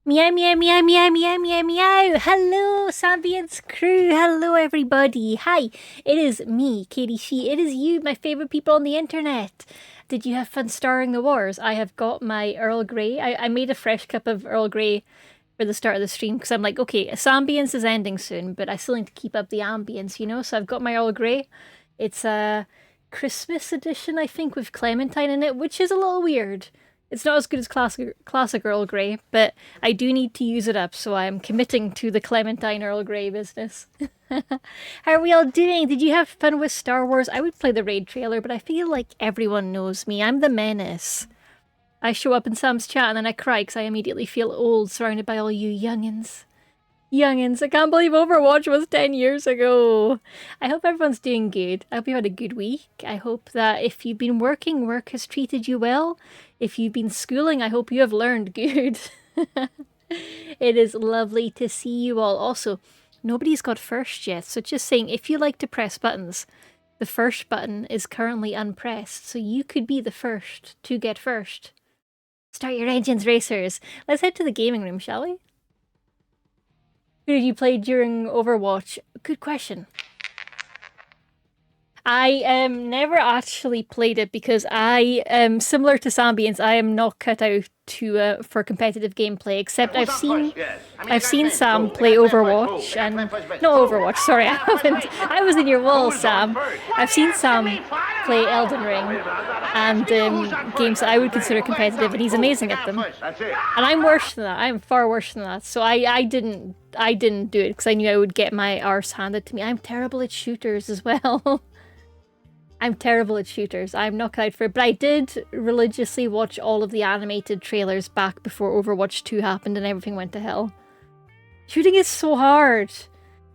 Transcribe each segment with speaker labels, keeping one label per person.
Speaker 1: Meow, meow, meow, meow, meow, meow, meow. Hello, Sambiance crew. Hello, everybody. Hi, it is me, Katie She. It is you, my favorite people on the internet. Did you have fun starring the wars? I have got my Earl Grey. I made a fresh cup of Earl Grey for the start of the stream because I'm like, okay, Sambiance is ending soon, but I still need to keep up the ambience, you know? So I've got my Earl Grey. It's a Christmas edition, I think, with Clementine in it, which is a little weird. It's not as good as classic Earl Grey, but I do need to use it up, so I'm committing to the Clementine Earl Grey business. How are we all doing? Did you have fun with Star Wars? I would play the raid trailer, but I feel like everyone knows me. I'm the menace. I show up in Sam's chat and then I cry because I immediately feel old surrounded by all you youngins. Youngins, I can't believe Overwatch was 10 years ago. I hope everyone's doing good. I hope you had a good week. I hope that if you've been working, work has treated you well. If you've been schooling, I hope you have learned good. It is lovely to see you all. Also, nobody's got first yet, so just saying, if you like to press buttons, the first button is currently unpressed, so you could be the first to get first. Start your engines, racers. Let's head to the gaming room, shall we? Who did you play during Overwatch? Good question. I never actually played it because I am similar to Sambians. I am not cut out to for competitive gameplay. Except I've seen Sam play Overwatch and no Overwatch. Sorry, I haven't. I was in your wall, Sam. I've seen Sam play Elden Ring and games that I would consider competitive, and he's amazing at them. And I'm worse than that. I'm far worse than that. So I didn't do it because I knew I would get my arse handed to me. I'm terrible at shooters as well. I'm terrible at shooters. I'm not cut out for it. But I did religiously watch all of the animated trailers back before Overwatch 2 happened and everything went to hell. Shooting is so hard.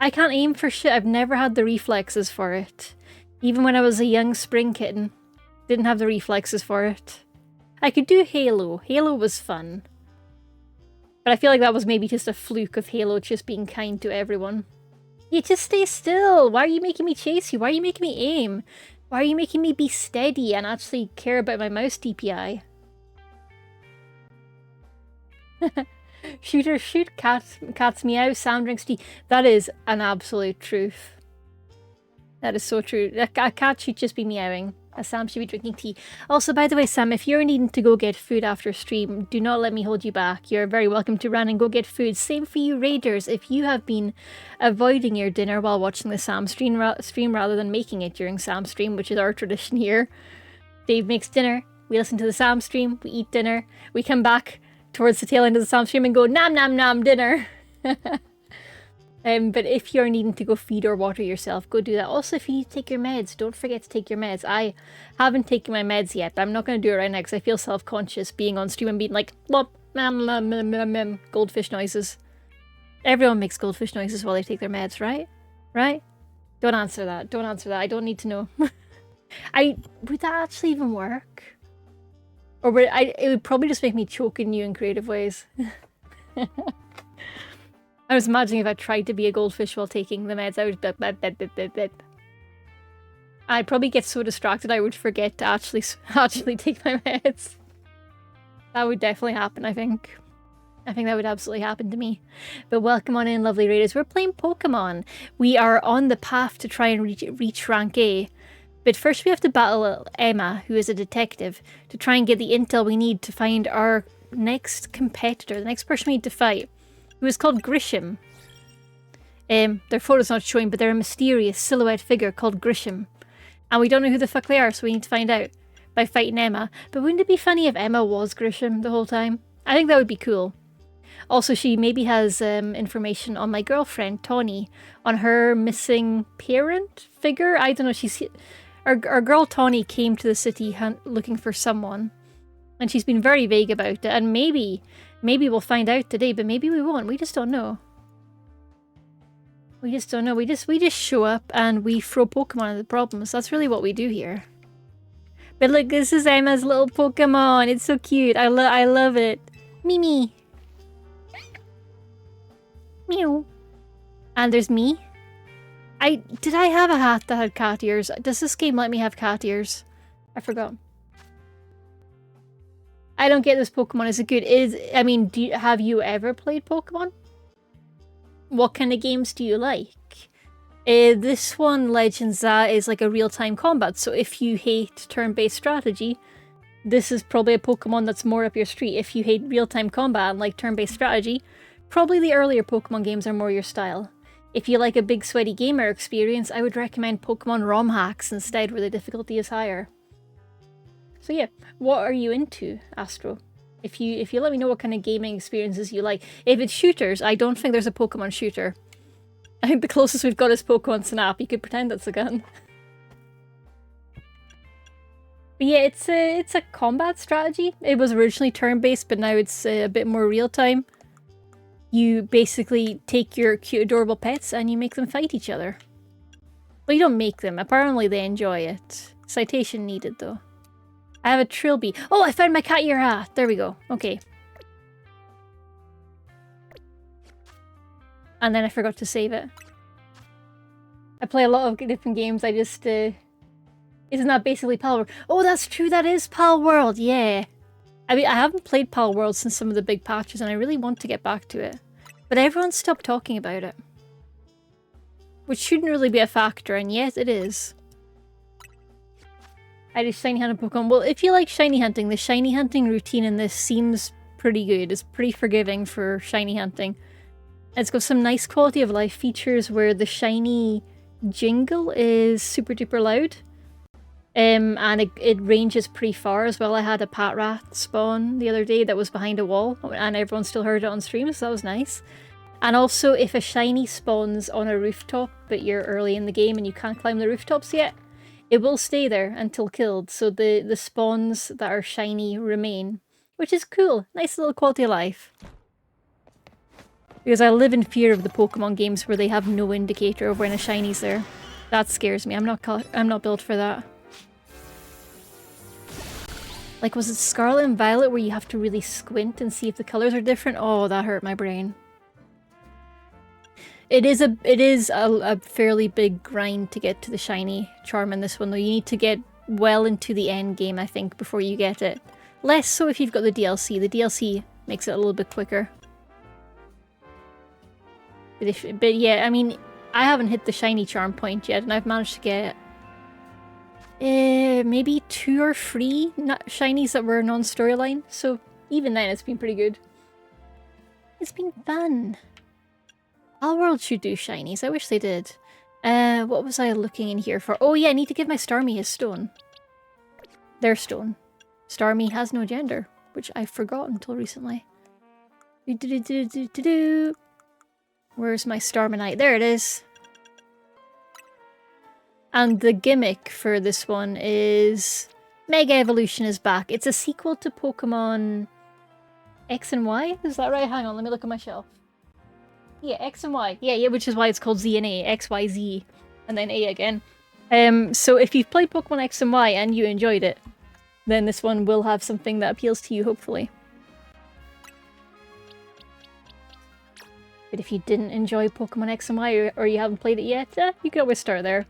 Speaker 1: I can't aim for shit. I've never had the reflexes for it. Even when I was a young spring kitten, didn't have the reflexes for it. I could do Halo. Halo was fun. But I feel like that was maybe just a fluke of Halo just being kind to everyone. You just stay still. Why are you making me chase you? Why are you making me aim? Why are you making me be steady and actually care about my mouse DPI? Shooter shoot, cats meow, sound drinks tea. That is an absolute truth. That is so true. A cat should just be meowing. A Sam should be drinking tea. Also, by the way, Sam, if you're needing to go get food after stream, do not let me hold you back. You're very welcome to run and go get food. Same for you, Raiders. If you have been avoiding your dinner while watching the Sam stream rather than making it during Sam stream, which is our tradition here, Dave makes dinner, we listen to the Sam stream, we eat dinner, we come back towards the tail end of the Sam stream and go, nom nom nom, dinner. But if you're needing to go feed or water yourself, go do that. Also, if you need to take your meds, don't forget to take your meds. I haven't taken my meds yet, but I'm not going to do it right now because I feel self-conscious being on stream and being like, goldfish noises. Everyone makes goldfish noises while they take their meds, right? Right? Don't answer that. Don't answer that. I don't need to know. Would that actually even work? Or it would probably just make me choke in new and creative ways. I was imagining if I tried to be a goldfish while taking the meds, I would I'd probably get so distracted I would forget to actually take my meds. That would definitely happen, I think. I think that would absolutely happen to me. But welcome on in, lovely raiders. We're playing Pokemon. We are on the path to try and reach rank A. But first we have to battle Emma, who is a detective, to try and get the intel we need to find our next competitor, the next person we need to fight, who is called Grisham. Their photo's not showing, but they're a mysterious silhouette figure called Grisham. And we don't know who the fuck they are, so we need to find out by fighting Emma. But wouldn't it be funny if Emma was Grisham the whole time? I think that would be cool. Also, she maybe has information on my girlfriend, Tawny, on her missing parent figure. I don't know, our girl Tawny came to the city looking for someone. And she's been very vague about it, and maybe we'll find out today, but maybe we won't. We just don't know. We just don't know. We just show up and we throw Pokemon at the problems. That's really what we do here. But look, this is Emma's little Pokemon. It's so cute. I love it. Mimi. Meow. And there's me. Did I have a hat that had cat ears? Does this game let me have cat ears? I forgot. I don't get this Pokemon. Is it good? I mean, have you ever played Pokemon? What kind of games do you like? This one, Legends, is like a real-time combat, so if you hate turn-based strategy, this is probably a Pokemon that's more up your street. If you hate real-time combat and like turn-based strategy, probably the earlier Pokemon games are more your style. If you like a big sweaty gamer experience, I would recommend Pokemon ROM hacks instead, where the difficulty is higher. So yeah, what are you into, Astro? If you let me know what kind of gaming experiences you like. If it's shooters, I don't think there's a Pokemon shooter. I think the closest we've got is Pokemon Snap. You could pretend that's a gun. But yeah, it's a combat strategy. It was originally turn-based, but now it's a bit more real-time. You basically take your cute, adorable pets and you make them fight each other. Well, you don't make them. Apparently they enjoy it. Citation needed, though. I have a Trilby. Oh, I found my cat ear hat. There we go. Okay. And then I forgot to save it. I play a lot of different games. I just, isn't that basically Pal World? Oh, that's true. That is Pal World. Yeah. I mean, I haven't played Pal World since some of the big patches, and I really want to get back to it. But everyone stopped talking about it. Which shouldn't really be a factor, and yet it is. I just shiny hunted Pokemon. Well, if you like shiny hunting, the shiny hunting routine in this seems pretty good. It's pretty forgiving for shiny hunting. It's got some nice quality of life features where the shiny jingle is super duper loud. And it ranges pretty far as well. I had a Patrat spawn the other day that was behind a wall, and everyone still heard it on stream, so that was nice. And also, if a shiny spawns on a rooftop, but you're early in the game and you can't climb the rooftops yet, it will stay there until killed, so the spawns that are shiny remain. Which is cool. Nice little quality of life. Because I live in fear of the Pokemon games where they have no indicator of when a shiny's there. That scares me. I'm not built for that. Like, was it Scarlet and Violet where you have to really squint and see if the colors are different? Oh, that hurt my brain. It is a fairly big grind to get to the shiny charm in this one, though. You need to get well into the end game, I think, before you get it. Less so if you've got the DLC. The DLC makes it a little bit quicker. But yeah, I mean, I haven't hit the shiny charm point yet, and I've managed to get maybe 2 or 3 shinies that were non-storyline, so even then it's been pretty good. It's been fun. All World should do shinies. I wish they did. What was I looking in here for? Oh yeah, I need to give my Starmie his stone. Their stone. Starmie has no gender, which I forgot until recently. Where's my Starmanite? There it is. And the gimmick for this one is Mega Evolution is back. It's a sequel to Pokemon X and Y. Is that right? Hang on, let me look at my shelf. Yeah, X and Y. Yeah, which is why it's called Z and A. X, Y, Z. And then A again. So if you've played Pokemon X and Y and you enjoyed it, then this one will have something that appeals to you, hopefully. But if you didn't enjoy Pokemon X and Y, or you haven't played it yet, you can always start there.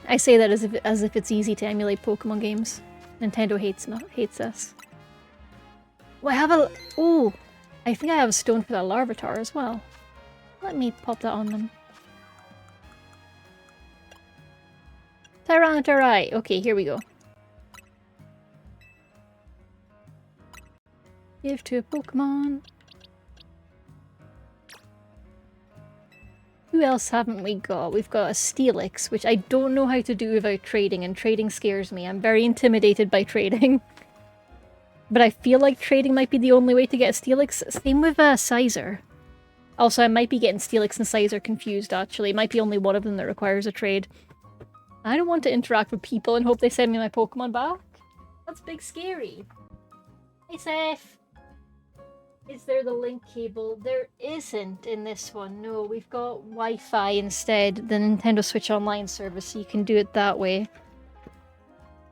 Speaker 1: I say that as if it's easy to emulate Pokemon games. Nintendo hates us. Well, I have a... Oh! I think I have a stone for that Larvitar as well. Let me pop that on them. Tyranitar. Okay, here we go. Give to a Pokemon. Who else haven't we got? We've got a Steelix, which I don't know how to do without trading, and trading scares me. I'm very intimidated by trading. But I feel like trading might be the only way to get a Steelix. Same with Sizer. Also, I might be getting Steelix and Sizer confused, actually. It might be only one of them that requires a trade. I don't want to interact with people and hope they send me my Pokemon back. That's big scary. Hey, Seth. Is there the link cable? There isn't in this one. No, we've got Wi-Fi instead, the Nintendo Switch Online service, so you can do it that way.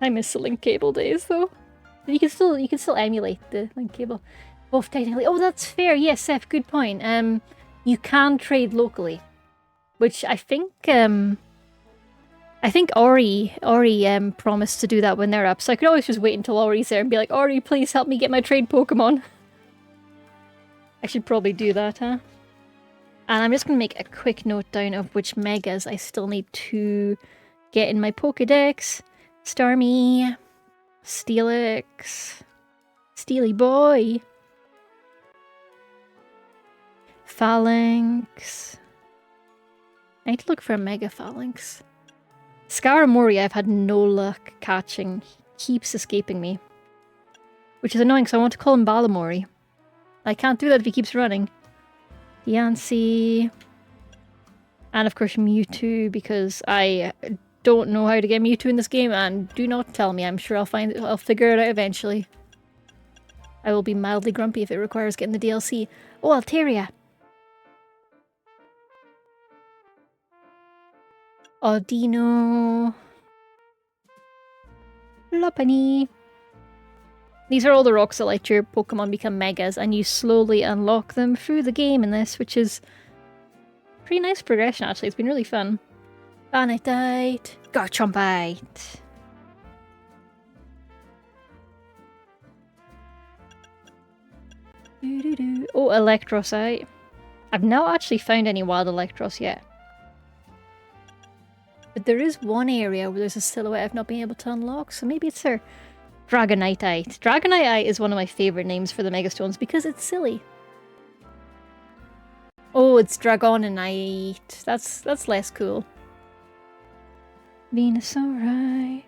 Speaker 1: I miss the link cable days, though. You can still emulate the link cable. Both technically. Oh, that's fair. Yes, Seth, good point. You can trade locally, which I think I think Ori promised to do that when they're up, so I could always just wait until Ori's there and be like, Ori, please help me get my trade Pokemon. I should probably do that, huh? And I'm just going to make a quick note down of which Megas I still need to get in my Pokedex. Starmie, Steelix, Steely Boy, Phalanx. I need to look for a Mega Phalanx. Scaramori I've had no luck catching. Keeps escaping me. Which is annoying because I want to call him Balamori. I can't do that if he keeps running. Yancy. And of course Mewtwo, because I don't know how to get Mewtwo in this game, and do not tell me. I'm sure I'll figure it out eventually. I will be mildly grumpy if it requires getting the DLC. Oh, Altaria. Audino. Lopunny. These are all the rocks that let your Pokemon become Megas, and you slowly unlock them through the game in this, which is pretty nice progression actually. It's been really fun. Vanitite. Garchompite. Oh, Electrosite. I've not actually found any wild Electros yet. But there is one area where there's a silhouette I've not been able to unlock, so maybe it's there. Dragonite. Dragonite is one of my favourite names for the Megastones because it's silly. Oh, it's Dragonite. That's less cool. Venusaurite.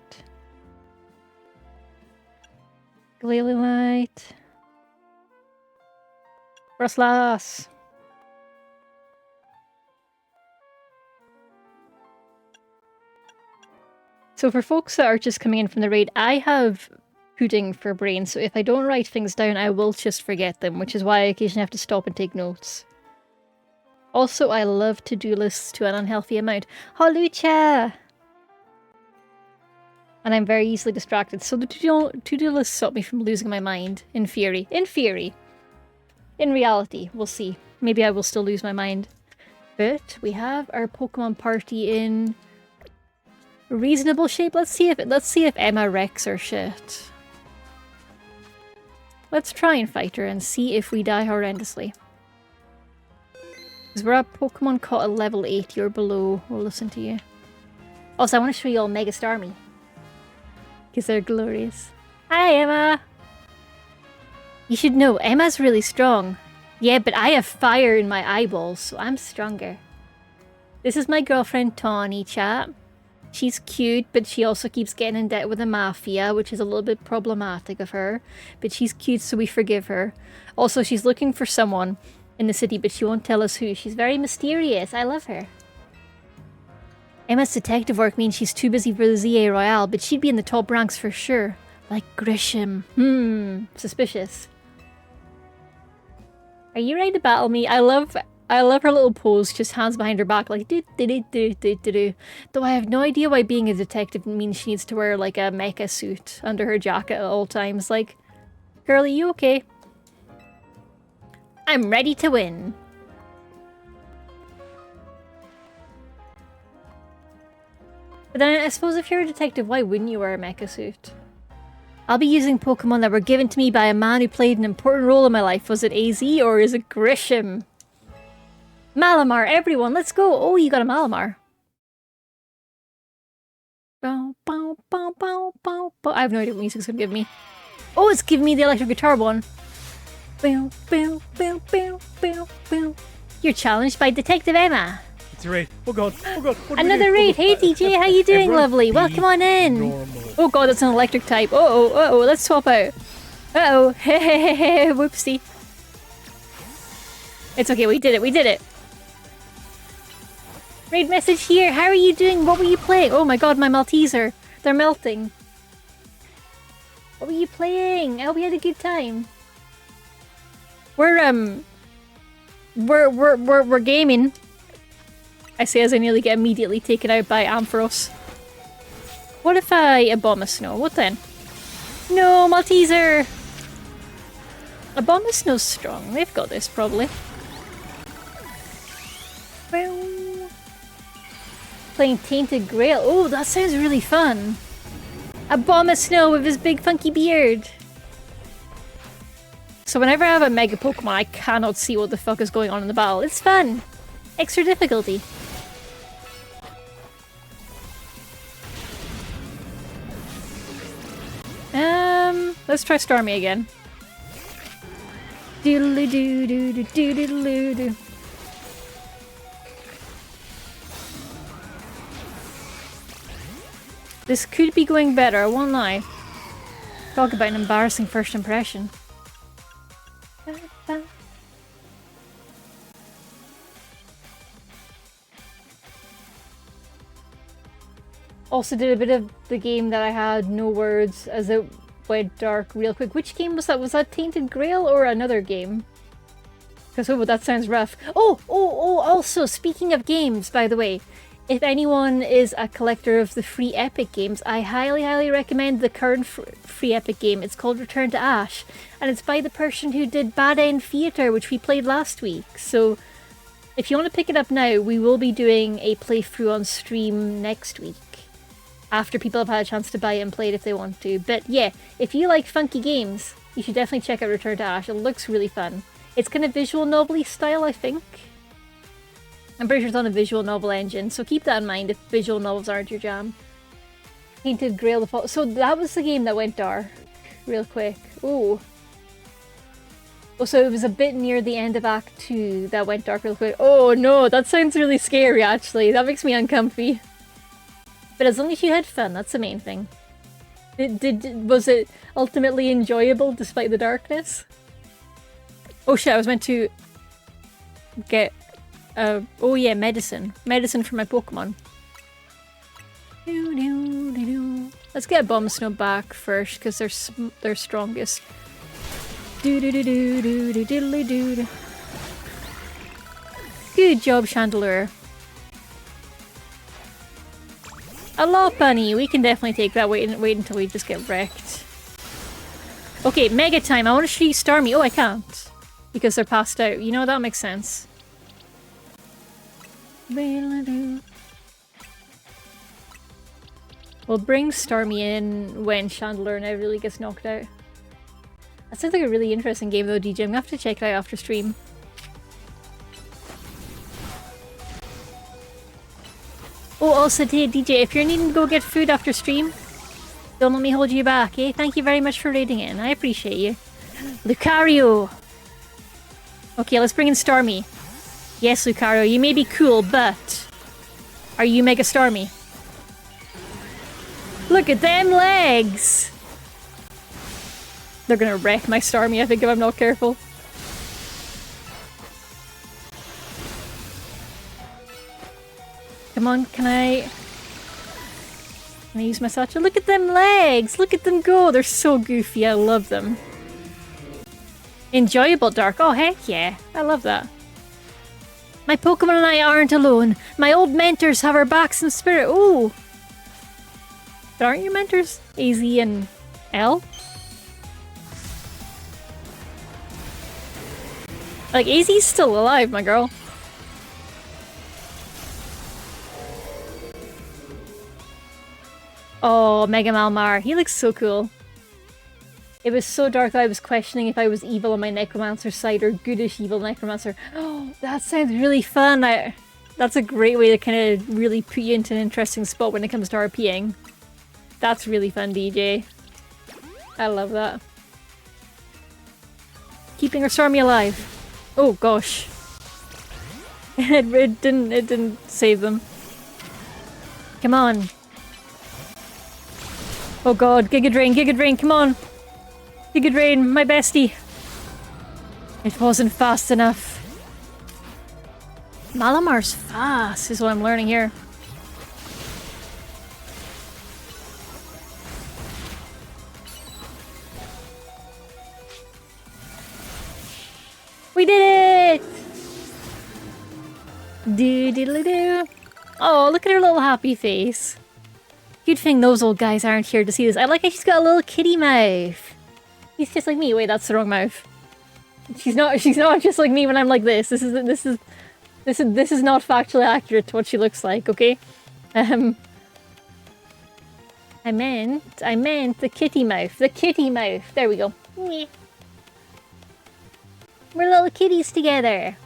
Speaker 1: Glalie. Bruslas. So for folks that are just coming in from the raid, I have pudding for brain, so if I don't write things down, I will just forget them, which is why I occasionally have to stop and take notes. Also, I love to-do lists to an unhealthy amount. Holucha! And I'm very easily distracted, so the to-do lists stop me from losing my mind, in theory. In theory. In reality, we'll see. Maybe I will still lose my mind. But we have our Pokemon party in reasonable shape. Let's see if Emma wrecks her shit. Let's try and fight her and see if we die horrendously. Because we're at Pokemon caught at level 80 or below. We'll listen to you. Also, I want to show you all Mega Starmie. Because they're glorious. Hi, Emma! You should know, Emma's really strong. Yeah, but I have fire in my eyeballs, so I'm stronger. This is my girlfriend, Tawny, chat. She's cute, but she also keeps getting in debt with the Mafia, which is a little bit problematic of her. But she's cute, so we forgive her. Also, she's looking for someone in the city, but she won't tell us who. She's very mysterious. I love her. Emma's detective work means she's too busy for the ZA Royale, but she'd be in the top ranks for sure. Like Grisham. Suspicious. Are you ready to battle me? I love her little pose, just hands behind her back, like do do do do do do do. Though I have no idea why being a detective means she needs to wear like a mecha suit under her jacket at all times. Like, girl, are you okay? I'm ready to win. But then I suppose if you're a detective, why wouldn't you wear a mecha suit? I'll be using Pokemon that were given to me by a man who played an important role in my life. Was it AZ or is it Grisham? Malamar, everyone, let's go! Oh, you got a Malamar. Bow, bow, bow, bow, bow, bow. I have no idea what music's gonna give me. Oh, it's giving me the electric guitar one. Bow, bow, bow, bow, bow, bow. You're challenged by Detective Emma.
Speaker 2: It's a raid. Oh god, oh god.
Speaker 1: Another raid. Hey DJ, how you doing, lovely? Welcome on in.
Speaker 2: Normal.
Speaker 1: Oh god, that's an electric type. Uh-oh, let's swap out. Uh-oh, whoopsie. It's okay, we did it. Raid message here, how are you doing? What were you playing? Oh my god, my Malteser. They're melting. What were you playing? I hope you had a good time. We're gaming. I say as I nearly get immediately taken out by Ampharos. What if I Abomasnow? What then? No, Malteser! Abomasnow's strong. They've got this, probably. Well... Playing Tainted Grail. Oh, that sounds really fun. A bomb of snow with his big funky beard. So whenever I have a Mega Pokemon, I cannot see what the fuck is going on in the battle. It's fun. Extra difficulty. Let's try Starmie again. Doodly doo doo doo doo doo doo. This could be going better, I won't lie. Talk about an embarrassing first impression. Also did a bit of the game that I had no words as it went dark real quick. Which game was that? Was that Tainted Grail or another game? Because, oh, that sounds rough. Oh, also, speaking of games, by the way, if anyone is a collector of the free Epic games, I highly, highly recommend the current free Epic game. It's called Return to Ash, and it's by the person who did Bad End Theater, which we played last week. So, if you want to pick it up now, we will be doing a playthrough on stream next week, after people have had a chance to buy it and play it if they want to. But yeah, if you like funky games, you should definitely check out Return to Ash. It looks really fun. It's kind of visual novel-y style, I think. I'm pretty sure it's on a visual novel engine, so keep that in mind if visual novels aren't your jam. Tainted Grail the Fall. So that was the game that went dark. Real quick. Ooh. Oh, so it was a bit near the end of Act 2 that went dark real quick. Oh no, that sounds really scary actually. That makes me uncomfy. But as long as you had fun, that's the main thing. Was it ultimately enjoyable despite the darkness? Oh shit, I was meant to get oh yeah, medicine. Medicine for my Pokemon. Let's get a Bomb Snow back first, because they're strongest. Good job, Chandelure. A Lopunny! We can definitely take that. Wait until we just get wrecked. Okay, Mega time! I want to show you Starmie. Oh, I can't. Because they're passed out. You know, that makes sense. We'll bring Starmie in when Chandelure now really gets knocked out. That sounds like a really interesting game though, DJ. I'm gonna have to check it out after stream. Oh, also DJ, if you're needing to go get food after stream, don't let me hold you back, eh? Thank you very much for raiding in. I appreciate you. Lucario! Okay, let's bring in Starmie. Yes, Lucario, you may be cool, but... are you Mega Starmie? Look at them legs! They're gonna wreck my Starmie, I think, if I'm not careful. Come on, can I use my satchel? Look at them legs! Look at them go! They're so goofy, I love them. Enjoyable dark. Oh, heck yeah. I love that. My Pokemon and I aren't alone. My old mentors have our backs in spirit. Ooh! But aren't your mentors AZ and L? Like, AZ's still alive, my girl. Oh, Mega Malmar. He looks so cool. It was so dark that I was questioning if I was evil on my Necromancer side or goodish evil Necromancer. Oh, that sounds really fun. That's a great way to kind of really put you into an interesting spot when it comes to RPing. That's really fun, DJ. I love that. Keeping our Starmie alive. Oh gosh. It didn't save them. Come on. Oh god, Giga Drain, come on! Giga Drain, my bestie! It wasn't fast enough. Malamar's fast, is what I'm learning here. We did it! Do-diddly-doo. Oh, look at her little happy face. Good thing those old guys aren't here to see this. I like how she's got a little kitty mouth. He's just like me. Wait, that's the wrong mouth. She's not just like me when I'm like this. This is not factually accurate to what she looks like, okay? Um, I meant the kitty mouth. The kitty mouth. There we go. Meh. We're little kitties together.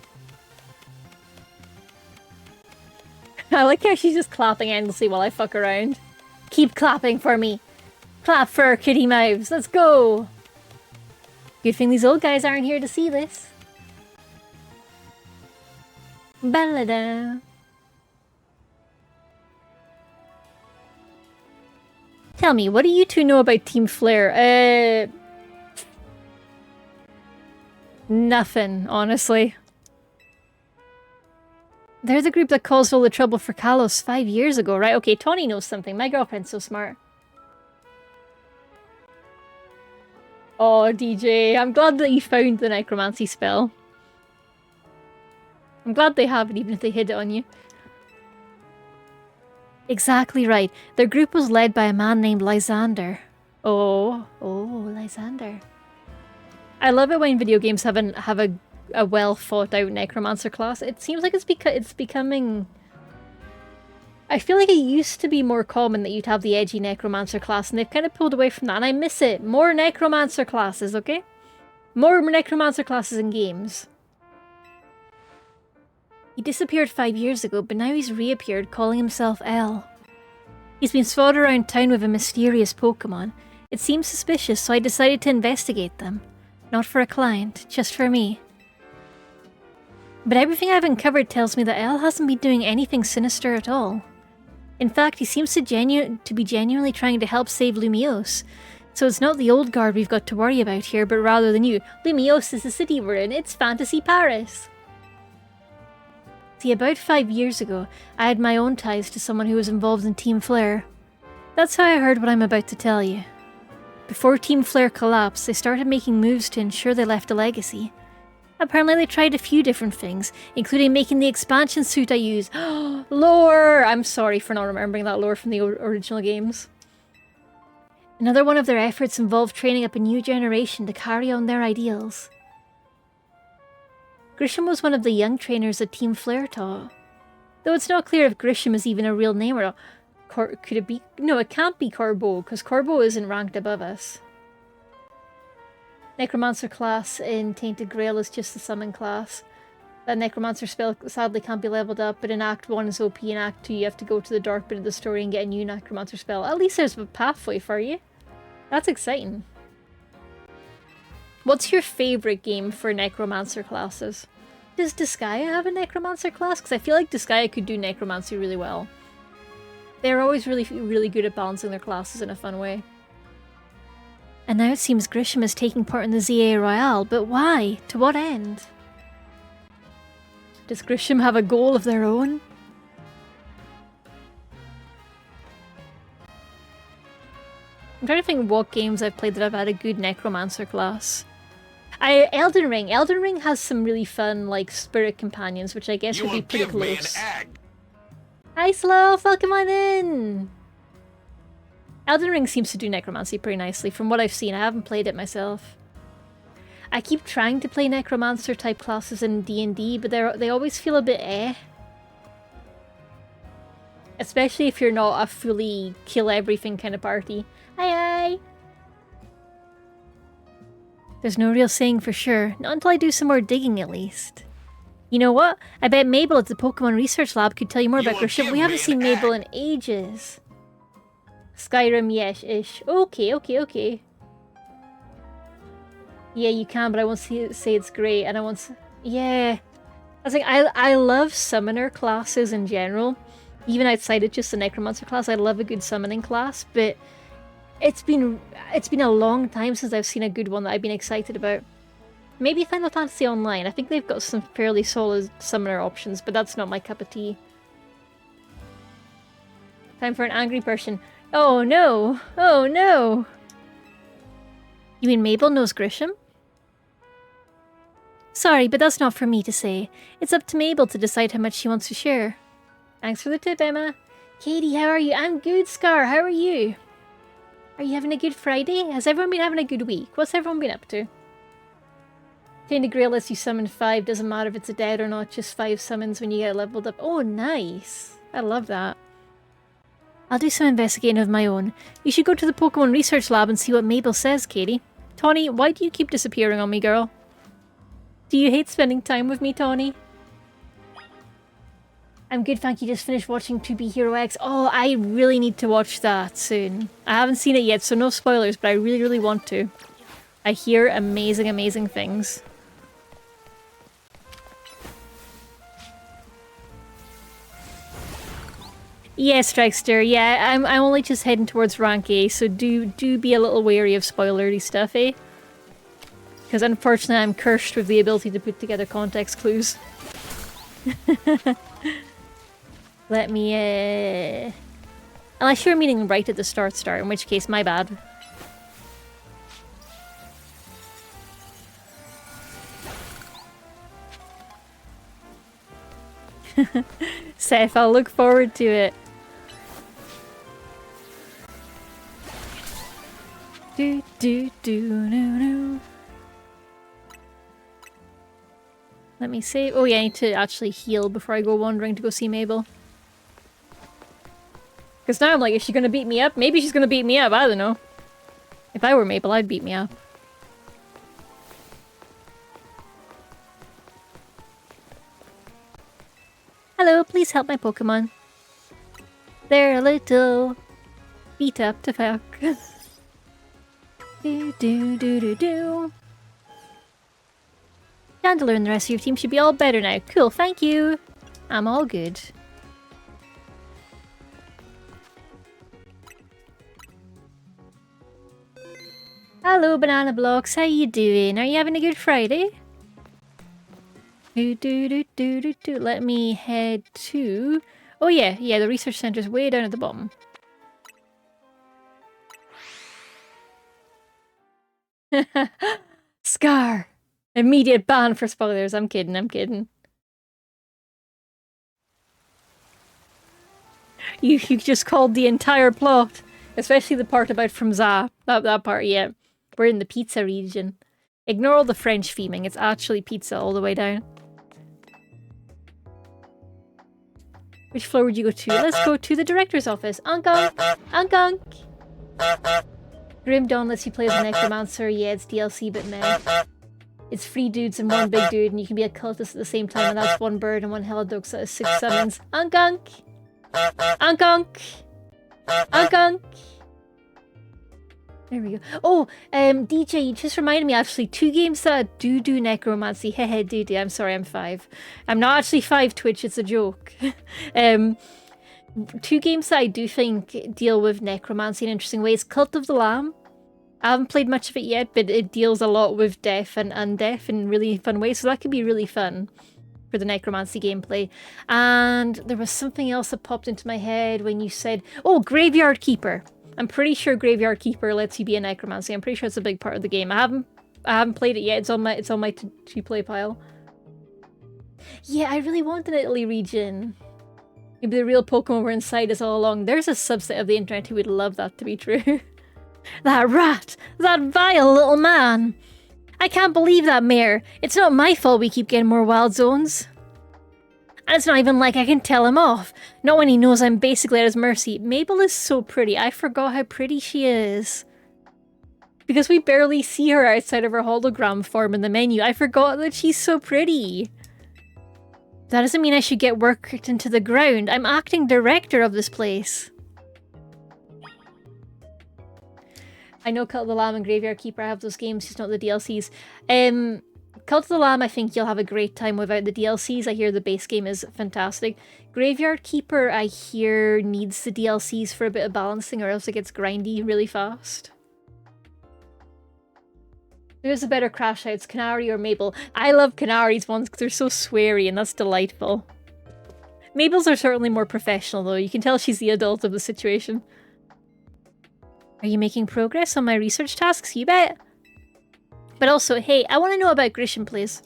Speaker 1: I like how she's just clapping endlessly while I fuck around. Keep clapping for me. Clap for our kitty mouths. Let's go. Good thing these old guys aren't here to see this. Balada. Tell me, what do you two know about Team Flare? Nothing, honestly. They're the group that caused all the trouble for Kalos 5 years ago, right? Okay, Tawny knows something. My girlfriend's so smart. Oh, DJ, I'm glad that you found the necromancy spell. I'm glad they have it, even if they hid it on you. Exactly right. Their group was led by a man named Lysander. Oh, Lysander. I love it when video games have a well thought out necromancer class. It seems like it's becoming. I feel like it used to be more common that you'd have the edgy necromancer class, and they've kind of pulled away from that, and I miss it. More necromancer classes, okay? More necromancer classes in games. He disappeared 5 years ago, but now he's reappeared calling himself L. He's been spotted around town with a mysterious Pokémon. It seemed suspicious, so I decided to investigate them. Not for a client, just for me. But everything I've uncovered tells me that L hasn't been doing anything sinister at all. In fact, he seems to be genuinely trying to help save Lumiose. So it's not the old guard we've got to worry about here, but rather the new. Lumiose is the city we're in, it's Fantasy Paris! See, about 5 years ago, I had my own ties to someone who was involved in Team Flare. That's how I heard what I'm about to tell you. Before Team Flare collapsed, they started making moves to ensure they left a legacy. Apparently they tried a few different things, including making the expansion suit I use. Lore! I'm sorry for not remembering that lore from the original games. Another one of their efforts involved training up a new generation to carry on their ideals. Grisham was one of the young trainers that Team Flare taught. Though it's not clear if Grisham is even a real name or not. Could it be? No, it can't be Corbeau, because Corbeau isn't ranked above us. Necromancer class in Tainted Grail is just the summon class. That Necromancer spell sadly can't be leveled up, but in Act 1 is OP, in Act 2 you have to go to the dark bit of the story and get a new Necromancer spell. At least there's a pathway for you. That's exciting. What's your favourite game for Necromancer classes? Does Disgaea have a Necromancer class? Because I feel like Disgaea could do Necromancy really well. They're always really good at balancing their classes in a fun way. And now it seems Grisham is taking part in the ZA Royale, but why? To what end? Does Grisham have a goal of their own? I'm trying to think what games I've played that I've had a good Necromancer class. Elden Ring. Elden Ring has some really fun, like, spirit companions, which I guess would be pretty close. Hi, Slow! Welcome on in! Elden Ring seems to do necromancy pretty nicely, from what I've seen. I haven't played it myself. I keep trying to play necromancer type classes in D&D, but they always feel a bit eh. Especially if you're not a fully kill everything kind of party. Hi. There's no real saying for sure, not until I do some more digging at least. You know what? I bet Mabel at the Pokemon Research Lab could tell you more about Grisham. We haven't seen Mabel in ages. Skyrim, yes-ish. Okay. Yeah, you can, but I won't say it's great, and I won't. Yeah, I was like, I love summoner classes in general, even outside of just the necromancer class. I love a good summoning class, but it's been a long time since I've seen a good one that I've been excited about. Maybe Final Fantasy Online. I think they've got some fairly solid summoner options, but that's not my cup of tea. Time for an angry person. Oh no! Oh no! You mean Mabel knows Grisham? Sorry, but that's not for me to say. It's up to Mabel to decide how much she wants to share. Thanks for the tip, Emma. Katie, how are you? I'm good, Scar. How are you? Are you having a good Friday? Has everyone been having a good week? What's everyone been up to? Tainted Grail lets you summon 5. Doesn't matter if it's a dead or not. Just 5 summons when you get leveled up. Oh, nice. I love that. I'll do some investigating of my own. You should go to the Pokemon Research Lab and see what Mabel says, Katie. Tawny, why do you keep disappearing on me, girl? Do you hate spending time with me, Tawny? I'm good, thank you. Just finished watching 2B Hero X. Oh, I really need to watch that soon. I haven't seen it yet, so no spoilers, but I really, really want to. I hear amazing, amazing things. Yeah, Strikester, yeah, I'm only just heading towards rank A, so do be a little wary of spoilery stuff, eh? Because unfortunately I'm cursed with the ability to put together context clues. Let me, unless you're meaning right at the start, in which case, my bad. Seth, I'll look forward to it. Do do do no no. Let me save. Oh yeah, I need to actually heal before I go wandering to go see Mabel. Because now I'm like, is she gonna beat me up? Maybe she's gonna beat me up, I don't know. If I were Mabel, I'd beat me up. Hello, please help my Pokemon. They're a little beat up to fuck. Do do do do do. Chandler and the rest of your team should be all better now. Cool, thank you. I'm all good. Hello, Banana Blocks. How you doing? Are you having a good Friday? Do do do do do do. Let me head to. Oh yeah, the research center's way down at the bottom. Scar! Immediate ban for spoilers. I'm kidding, I'm kidding. You just called the entire plot. Especially the part about from Za. That part, yeah. We're in the pizza region. Ignore all the French theming. It's actually pizza all the way down. Which floor would you go to? Let's go to the director's office. Ankunk! Ankunk! Grim Dawn lets you play as a necromancer. Yeah, it's DLC, but meh. It's 3 dudes and 1 big dude, and you can be a cultist at the same time, and that's 1 bird and 1 Helidux, so that's 6 summons. Ankunk! Ankunk! Ankunk! There we go. Oh, DJ, you just reminded me actually, 2 games that do necromancy. Hehe, do. I'm sorry, I'm 5. I'm not actually 5 Twitch, it's a joke. 2 games that I do think deal with necromancy in interesting ways. Cult of the Lamb. I haven't played much of it yet, but it deals a lot with death and undeath in really fun ways, so that could be really fun for the necromancy gameplay. And there was something else that popped into my head when you said, oh, Graveyard Keeper. I'm pretty sure Graveyard Keeper lets you be a necromancy. I'm pretty sure it's a big part of the game. I haven't played it yet. It's on my to play pile. Yeah, I really want an Italy region. Maybe the real Pokemon were inside us all along. There's a subset of the internet who would love that to be true. That rat! That vile little man! I can't believe that, Mayor. It's not my fault we keep getting more wild zones. And it's not even like I can tell him off. Not when he knows I'm basically at his mercy. Mabel is so pretty. I forgot how pretty she is. Because we barely see her outside of her hologram form in the menu. I forgot that she's so pretty. That doesn't mean I should get worked into the ground. I'm acting director of this place. I know Cult of the Lamb and Graveyard Keeper have those games, just not the DLCs. Cult of the Lamb, I think you'll have a great time without the DLCs. I hear the base game is fantastic. Graveyard Keeper, I hear, needs the DLCs for a bit of balancing, or else it gets grindy really fast. There's a better Crash Outs, Canary or Mabel. I love Canary's ones because they're so sweary and that's delightful. Mabel's are certainly more professional though. You can tell she's the adult of the situation. Are you making progress on my research tasks? You bet. But also, hey, I want to know about Grisham, please.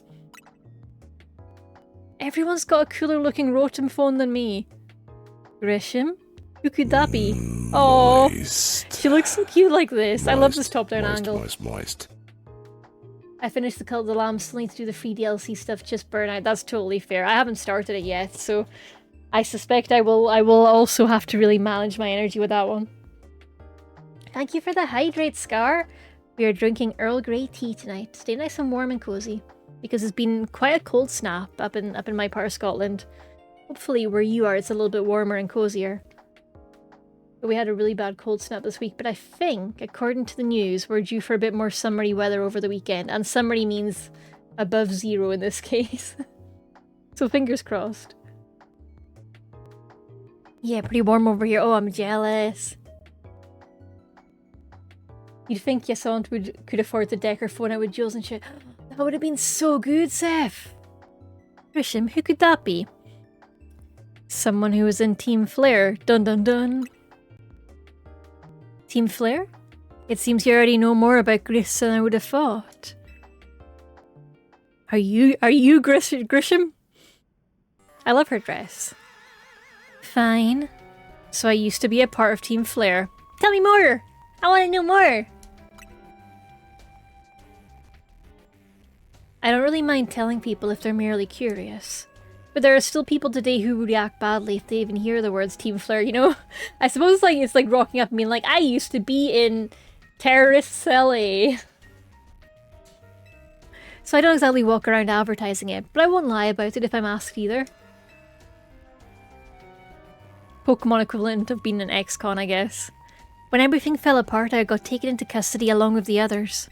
Speaker 1: Everyone's got a cooler looking Rotom phone than me. Grisham? Who could that be? Oh, she looks so cute like this. I love this top-down angle.
Speaker 3: Moist.
Speaker 1: I finished the Cult of the Lamb, still need to do the free DLC stuff, just burnout. That's totally fair. I haven't started it yet, so I suspect I will also have to really manage my energy with that one. Thank you for the hydrate, Scar. We are drinking Earl Grey tea tonight. Stay nice and warm and cozy. Because it's been quite a cold snap up in my part of Scotland. Hopefully where you are it's a little bit warmer and cozier. But we had a really bad cold snap this week, but I think, according to the news, we're due for a bit more summery weather over the weekend. And summery means above 0 in this case. So fingers crossed. Yeah, pretty warm over here. Oh, I'm jealous. You'd think your son could afford to deck her phone out with jewels and shit. That would have been so good, Seth. Grisham, who could that be? Someone who was in Team Flare. Dun dun dun. Team Flare? It seems you already know more about Gris than I would have thought. Are you Grisham? I love her dress. Fine. So I used to be a part of Team Flare. Tell me more! I want to know more! I don't really mind telling people if they're merely curious. But there are still people today who react badly if they even hear the words Team Flare, you know? I suppose it's like rocking up and being like, I used to be in Terrorist Cell A. So I don't exactly walk around advertising it, but I won't lie about it if I'm asked either. Pokemon equivalent of being an ex-con, I guess. When everything fell apart, I got taken into custody along with the others.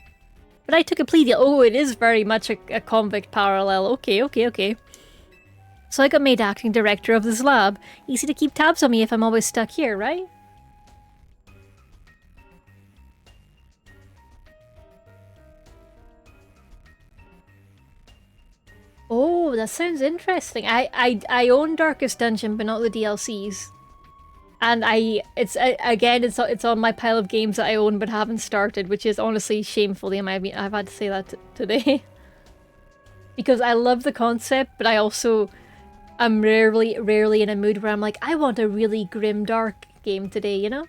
Speaker 1: But I took a plea deal. Oh, it is very much a convict parallel. Okay. So I got made acting director of this lab. Easy to keep tabs on me if I'm always stuck here, right? Oh, that sounds interesting. I own Darkest Dungeon, but not the DLCs. And it's on my pile of games that I own but haven't started, which is honestly shameful. I've had to say that today. Because I love the concept, but I also am rarely in a mood where I'm like, I want a really grim, dark game today, you know?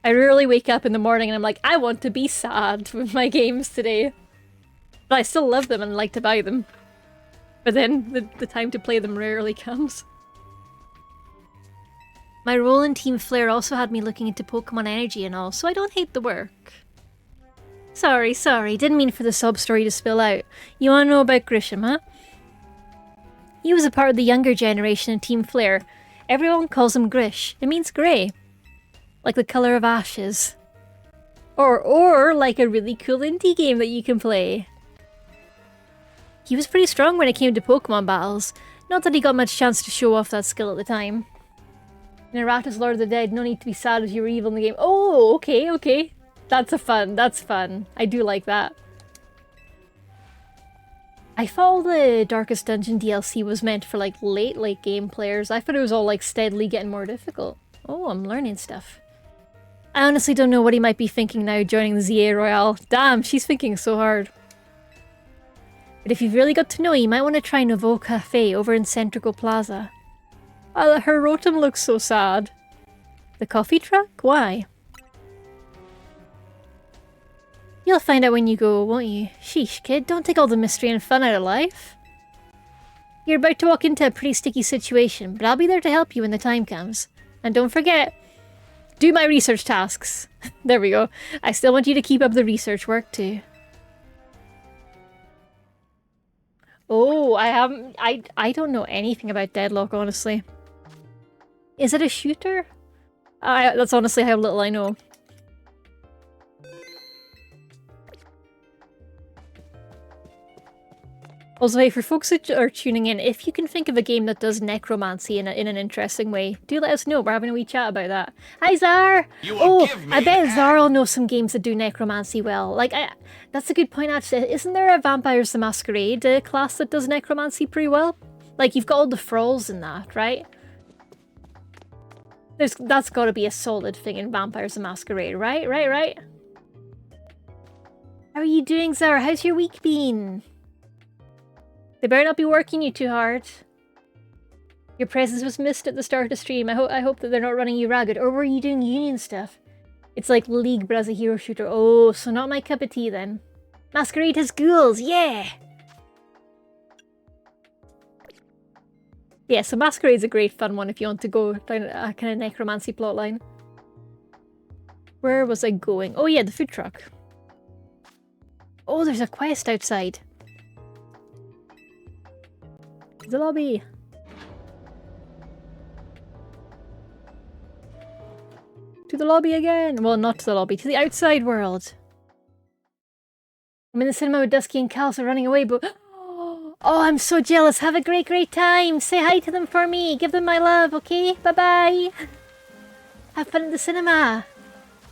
Speaker 1: I rarely wake up in the morning and I'm like, I want to be sad with my games today. But I still love them and like to buy them. But then the time to play them rarely comes. My role in Team Flare also had me looking into Pokemon energy and all, so I don't hate the work. Sorry, didn't mean for the sob story to spill out. You wanna know about Grisham, huh? He was a part of the younger generation in Team Flare. Everyone calls him Grish. It means grey. Like the colour of ashes. Or like a really cool indie game that you can play. He was pretty strong when it came to Pokemon battles. Not that he got much chance to show off that skill at the time. In Errata's Lord of the Dead, no need to be sad if you were evil in the game. Oh, okay. That's fun. I do like that. I thought the Darkest Dungeon DLC was meant for like late game players. I thought it was all like steadily getting more difficult. Oh, I'm learning stuff. I honestly don't know what he might be thinking now joining the ZA Royale. Damn, she's thinking so hard. But if you've really got to know, you might want to try Nouveau Cafe over in Centrico Plaza. Oh, her Rotom looks so sad. The coffee truck? Why? You'll find out when you go, won't you? Sheesh, kid, don't take all the mystery and fun out of life. You're about to walk into a pretty sticky situation, but I'll be there to help you when the time comes. And don't forget, do my research tasks. There we go. I still want you to keep up the research work too. Oh, I don't know anything about Deadlock, honestly. Is it a shooter? That's honestly how little I know. Also, hey, for folks that are tuning in, if you can think of a game that does necromancy in an interesting way, do let us know. We're having a wee chat about that. Hi, Zar! I bet Zar will know some games that do necromancy well. Like, that's a good point, actually. Isn't there a Vampires the Masquerade class that does necromancy pretty well? Like, you've got all the thralls in that, right? That's got to be a solid thing in Vampires the Masquerade, right? How are you doing, Zara? How's your week been? They better not be working you too hard. Your presence was missed at the start of the stream. I hope that they're not running you ragged. Or were you doing union stuff? It's like League, but as a hero shooter. Oh, so not my cup of tea then. Masquerade has ghouls, yeah! Yeah, so Masquerade's a great fun one if you want to go down a kind of necromancy plotline. Where was I going? Oh yeah, the food truck. Oh, there's a quest outside. The lobby. To the lobby again. Well, not to the lobby, to the outside world. I'm in the cinema with Dusky and Cal, so running away, but... Oh, I'm so jealous. Have a great, great time. Say hi to them for me. Give them my love, okay? Bye-bye. Have fun at the cinema.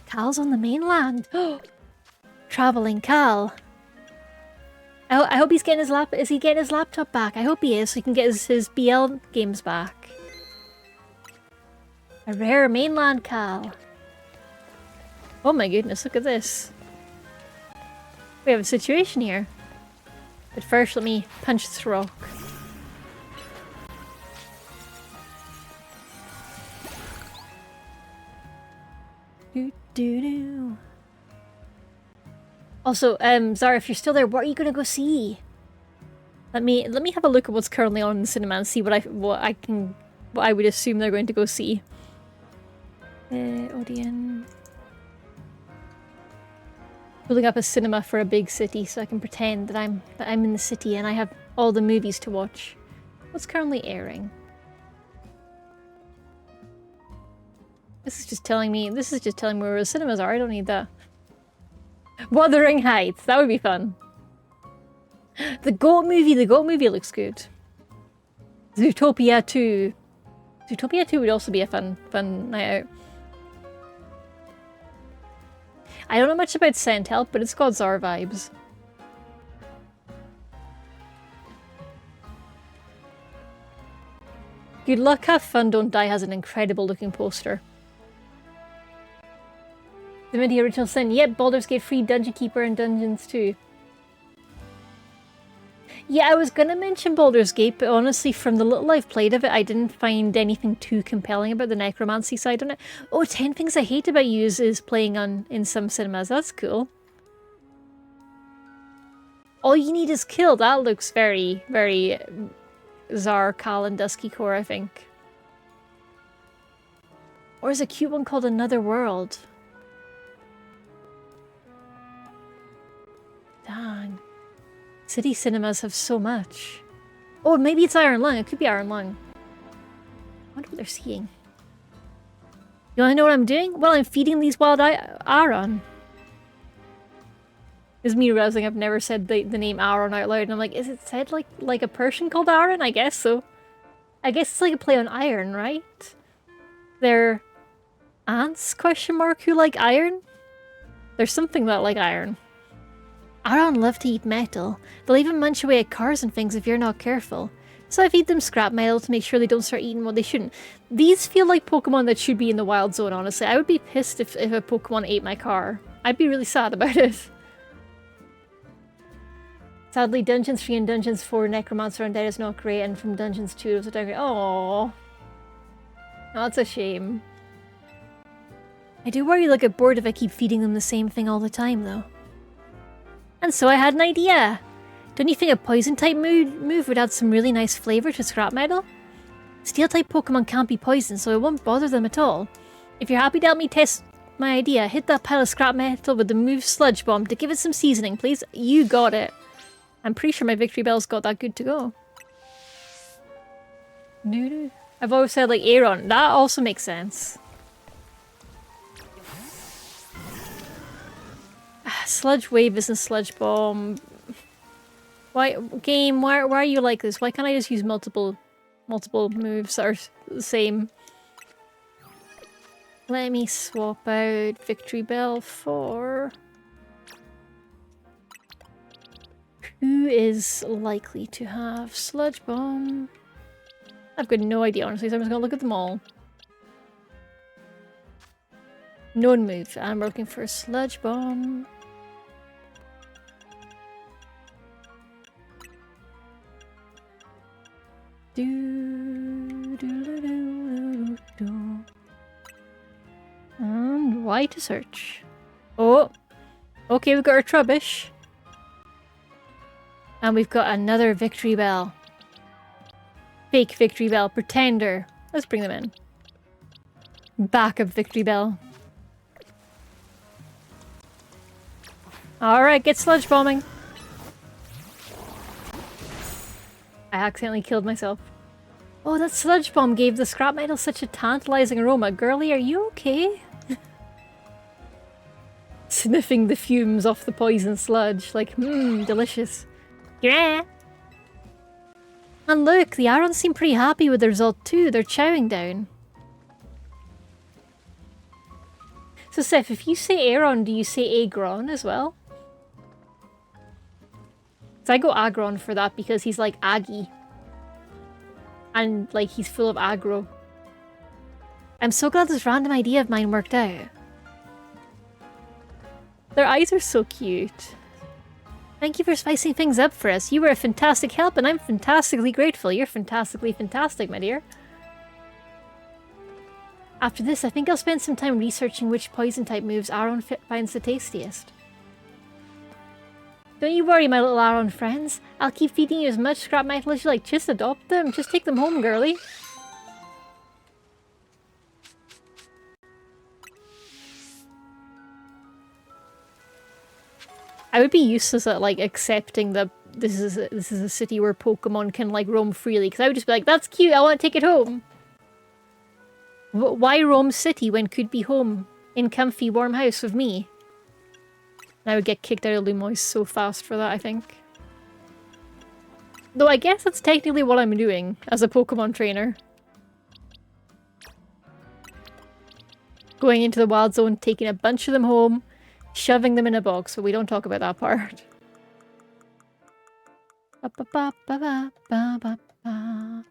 Speaker 1: Cal's on the mainland. Traveling Cal. I hope he's getting his Is he getting his laptop back? I hope he is, so he can get his BL games back. A rare mainland Cal. Oh my goodness, look at this. We have a situation here. But first, let me punch this rock. Do do do. Also, Zara, if you're still there, what are you gonna go see? Let me have a look at what's currently on in the cinema and see what I would assume they're going to go see. Odeon. Building up a cinema for a big city so I can pretend that I'm in the city and I have all the movies to watch. What's currently airing? This is just telling me where the cinemas are. I don't need that. Wuthering Heights. That would be fun. The Goat movie looks good. Zootopia 2. Zootopia 2 would also be a fun night out. I don't know much about Scent Help, but it's got Zara vibes. Good luck, have fun, don't die has an incredible looking poster. The Minty Original Sin. Yep, Baldur's Gate free Dungeon Keeper and Dungeons too. Yeah, I was gonna mention Baldur's Gate, but honestly, from the little I've played of it, I didn't find anything too compelling about the necromancy side on it. Oh, 10 Things I Hate About You is playing in some cinemas. That's cool. All You Need Is Kill. That looks very, very Zar, Cal, and Dusky Core, I think. Or is a cute one called Another World. Dang. City cinemas have so much. Oh, maybe it's Iron Lung. It could be Iron Lung. I wonder what they're seeing. You wanna know what I'm doing? Well, I'm feeding these wild Aaron. This is me realizing I've never said the name Aaron out loud, and I'm like, is it said like a person called Aaron? I guess so. I guess it's like a play on iron, right? They're ants, question mark, who like iron? There's something that like iron. Aaron love to eat metal. They'll even munch away at cars and things if you're not careful. So I feed them scrap metal to make sure they don't start eating what they shouldn't. These feel like Pokemon that should be in the wild zone, honestly. I would be pissed if a Pokemon ate my car. I'd be really sad about it. Sadly, Dungeons 3 and Dungeons 4 Necromancer Undead is not great, and from Dungeons 2 it was a downgrade. Aww. That's a shame. I do worry they'll get bored if I keep feeding them the same thing all the time, though. And so I had an idea! Don't you think a poison-type move would add some really nice flavour to scrap metal? Steel-type Pokemon can't be poisoned, so it won't bother them at all. If you're happy to help me test my idea, hit that pile of scrap metal with the move Sludge Bomb to give it some seasoning, please. You got it. I'm pretty sure my Victory Bell's got that good to go. I've always said, like, Aeron. That also makes sense. Sludge Wave isn't Sludge Bomb. Why, game, why are you like this? Why can't I just use multiple moves that are the same? Let me swap out Victory Bell for... Who is likely to have Sludge Bomb? I've got no idea, honestly, so I'm just gonna look at them all. Known move. I'm looking for a Sludge Bomb. And Y to search. Oh! Okay, we've got our Trubbish. And we've got another Victory Bell. Fake Victory Bell. Pretender. Let's bring them in. Backup Victory Bell. Alright, get sludge bombing. I accidentally killed myself. Oh, that sludge bomb gave the scrap metal such a tantalizing aroma. Girlie, are you okay? Sniffing the fumes off the poison sludge. Like, delicious. Yeah. And look, the Arons seem pretty happy with the result too. They're chowing down. So Seth, if you say Aeron, do you say Agron as well? So I go Agron for that because he's like Aggie. And like he's full of aggro. I'm so glad this random idea of mine worked out. Their eyes are so cute. Thank you for spicing things up for us. You were a fantastic help and I'm fantastically grateful. You're fantastically fantastic, my dear. After this, I think I'll spend some time researching which poison type moves Aron finds the tastiest. Don't you worry, my little Aron friends. I'll keep feeding you as much scrap metal as you like. Just adopt them. Just take them home, girlie. I would be useless at like accepting that this is a city where Pokemon can like roam freely, because I would just be like, that's cute, I want to take it home. Why roam city when could be home in comfy warm house with me? I would get kicked out of Lumois so fast for that, I think. Though I guess that's technically what I'm doing as a Pokemon trainer. Going into the wild zone, taking a bunch of them home, shoving them in a box, but we don't talk about that part. Ba -ba -ba -ba -ba -ba -ba -ba.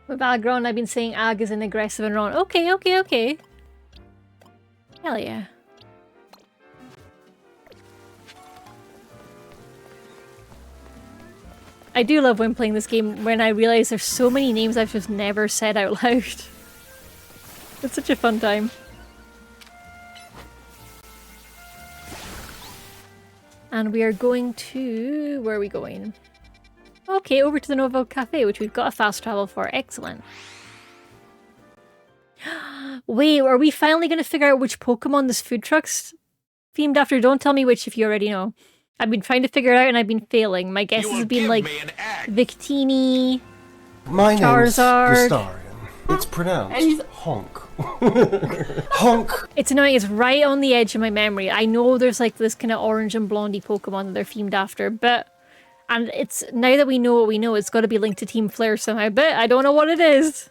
Speaker 1: With Agron, I've been saying Ag is an aggressive and wrong. Okay, okay, okay. Hell yeah. I do love when playing this game when I realize there's so many names I've just never said out loud. It's such a fun time. And we are going to... where are we going? Okay, over to the Novo Cafe, which we've got a fast travel for. Excellent. Wait, are we finally going to figure out which Pokemon this food truck's themed after? Don't tell me which if you already know. I've been trying to figure it out and I've been failing. My guess has been like Victini,
Speaker 3: My
Speaker 1: Charizard.
Speaker 3: name's Gustarian. It's pronounced honk. Honk!
Speaker 1: It's annoying, it's right on the edge of my memory. I know there's like this kind of orange and blondie Pokemon that they're themed after, but... And it's, now that we know what we know, it's got to be linked to Team Flare somehow, but I don't know what it is.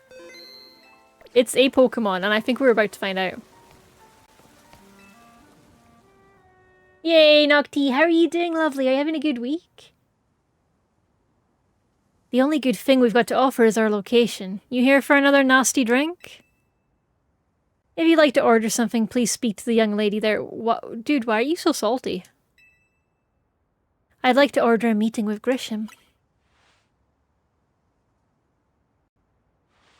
Speaker 1: It's a Pokemon, and I think we're about to find out. Yay, Nocti! How are you doing, lovely? Are you having a good week? The only good thing we've got to offer is our location. You here for another nasty drink? If you'd like to order something, please speak to the young lady there. What? Dude, why are you so salty? I'd like to order a meeting with Grisham.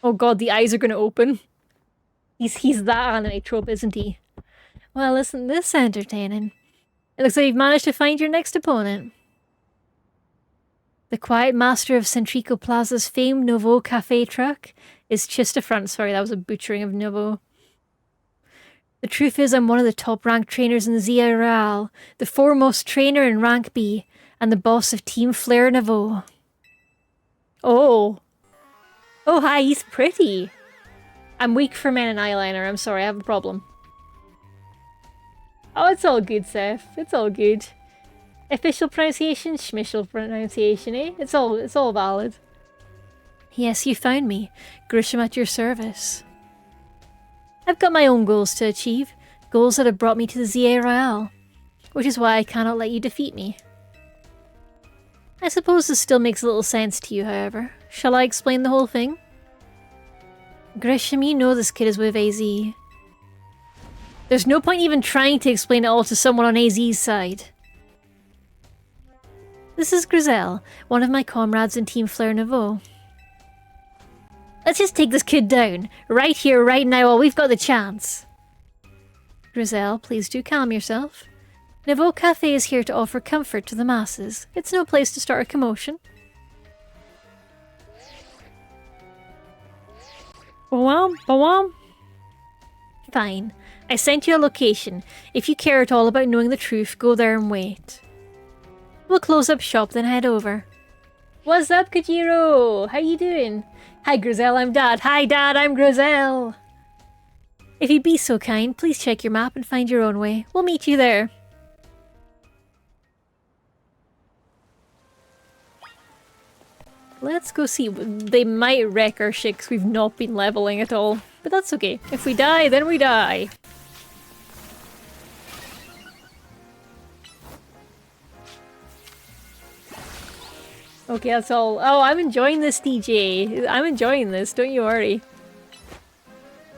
Speaker 1: Oh god, the eyes are going to open. He's that anime trope, isn't he? Well, isn't this entertaining? It looks like you've managed to find your next opponent. The quiet master of Centrico Plaza's famed Novo Cafe truck is just a front. Sorry, that was a butchering of Novo. The truth is, I'm one of the top-ranked trainers in Zia Real, the foremost trainer in Rank B, and the boss of Team Flare Nouveau. Oh. Oh, hi, he's pretty. I'm weak for men and eyeliner. I'm sorry, I have a problem. Oh, it's all good, Seth. It's all good. Official pronunciation, schmishal pronunciation, eh? It's all valid. Yes, you found me. Grisham at your service. I've got my own goals to achieve. Goals that have brought me to the Zia Royale. Which is why I cannot let you defeat me. I suppose this still makes a little sense to you, however. Shall I explain the whole thing? Grisham, you know this kid is with AZ. There's no point even trying to explain it all to someone on AZ's side. This is Grizel, one of my comrades in Team Flare Nouveau. Let's just take this kid down, right here, right now, while we've got the chance. Grizel, please do calm yourself. Niveau Cafe is here to offer comfort to the masses. It's no place to start a commotion. Bawam, bawam. Fine. I sent you a location. If you care at all about knowing the truth, go there and wait. We'll close up shop, then head over. What's up, Kojiro? How you doing? Hi, Grizel, I'm Dad. Hi, Dad, I'm Grizel. If you'd be so kind, please check your map and find your own way. We'll meet you there. Let's go see. They might wreck our shit because we've not been leveling at all. But that's okay. If we die, then we die. Okay, that's all. Oh, I'm enjoying this, DJ. I'm enjoying this, don't you worry.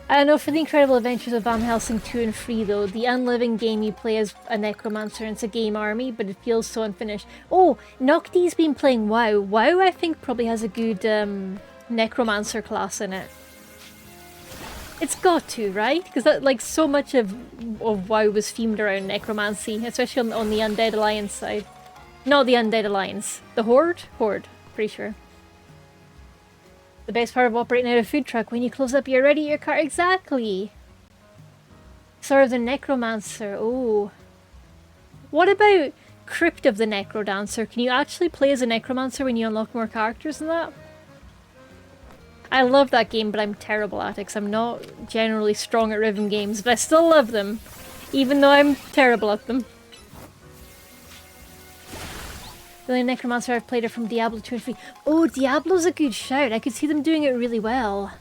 Speaker 1: I don't know, for the incredible adventures of Van Helsing 2 and 3 though, the unliving game you play as a necromancer and it's a game army, but it feels so unfinished. Oh, Nocti's been playing WoW. WoW I think probably has a good necromancer class in it. It's got to, right? Because that, like, so much of WoW was themed around necromancy, especially on the Undead Alliance side. Not the Undead Alliance. The Horde? Horde, pretty sure. The best part of operating out a food truck, when you close up, you're ready at your car. Exactly! Sort of the Necromancer. Oh. What about Crypt of the Necrodancer? Can you actually play as a Necromancer when you unlock more characters than that? I love that game, but I'm terrible at it because I'm not generally strong at rhythm games, but I still love them, even though I'm terrible at them. The only Necromancer I've played are from Diablo 2 and 3. Oh, Diablo's a good shout. I could see them doing it really well.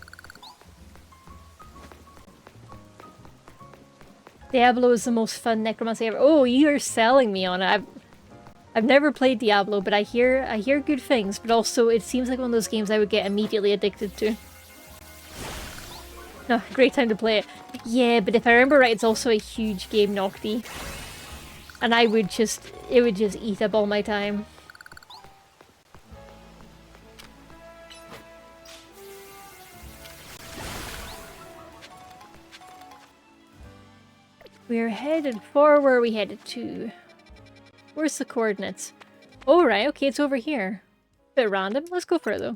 Speaker 1: Diablo is the most fun Necromancer ever. Oh, you're selling me on it. I've never played Diablo, but I hear good things, but also it seems like one of those games I would get immediately addicted to. No, great time to play it. Yeah, but if I remember right, it's also a huge game, Nocti. And it would just eat up all my time. We're headed for where are we headed to? Where's the coordinates? Oh, right, okay, it's over here. Bit random. Let's go for it, though.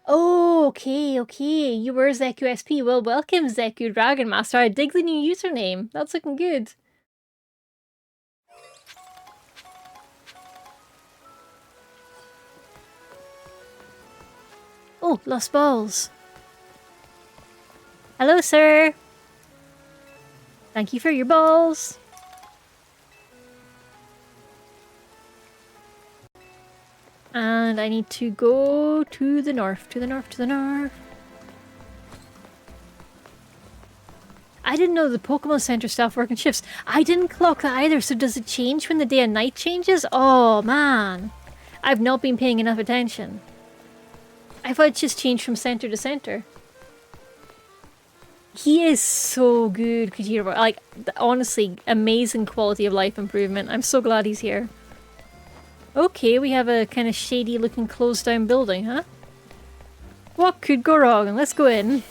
Speaker 1: Oh, okay. You were Zeku SP. Well, welcome, Zeku Dragon Master. I dig the new username. That's looking good. Oh, lost balls. Hello, sir. Thank you for your balls. And I need to go to the north, to the north. I didn't know the Pokemon Center staff work in shifts. I didn't clock that either, so does it change when the day and night changes? Oh, man. I've not been paying enough attention. I thought it just changed from center to center. He is so good, Kojiro. Like, honestly, amazing quality of life improvement. I'm so glad he's here. Okay, we have a kind of shady looking closed down building, huh? What could go wrong? Let's go in.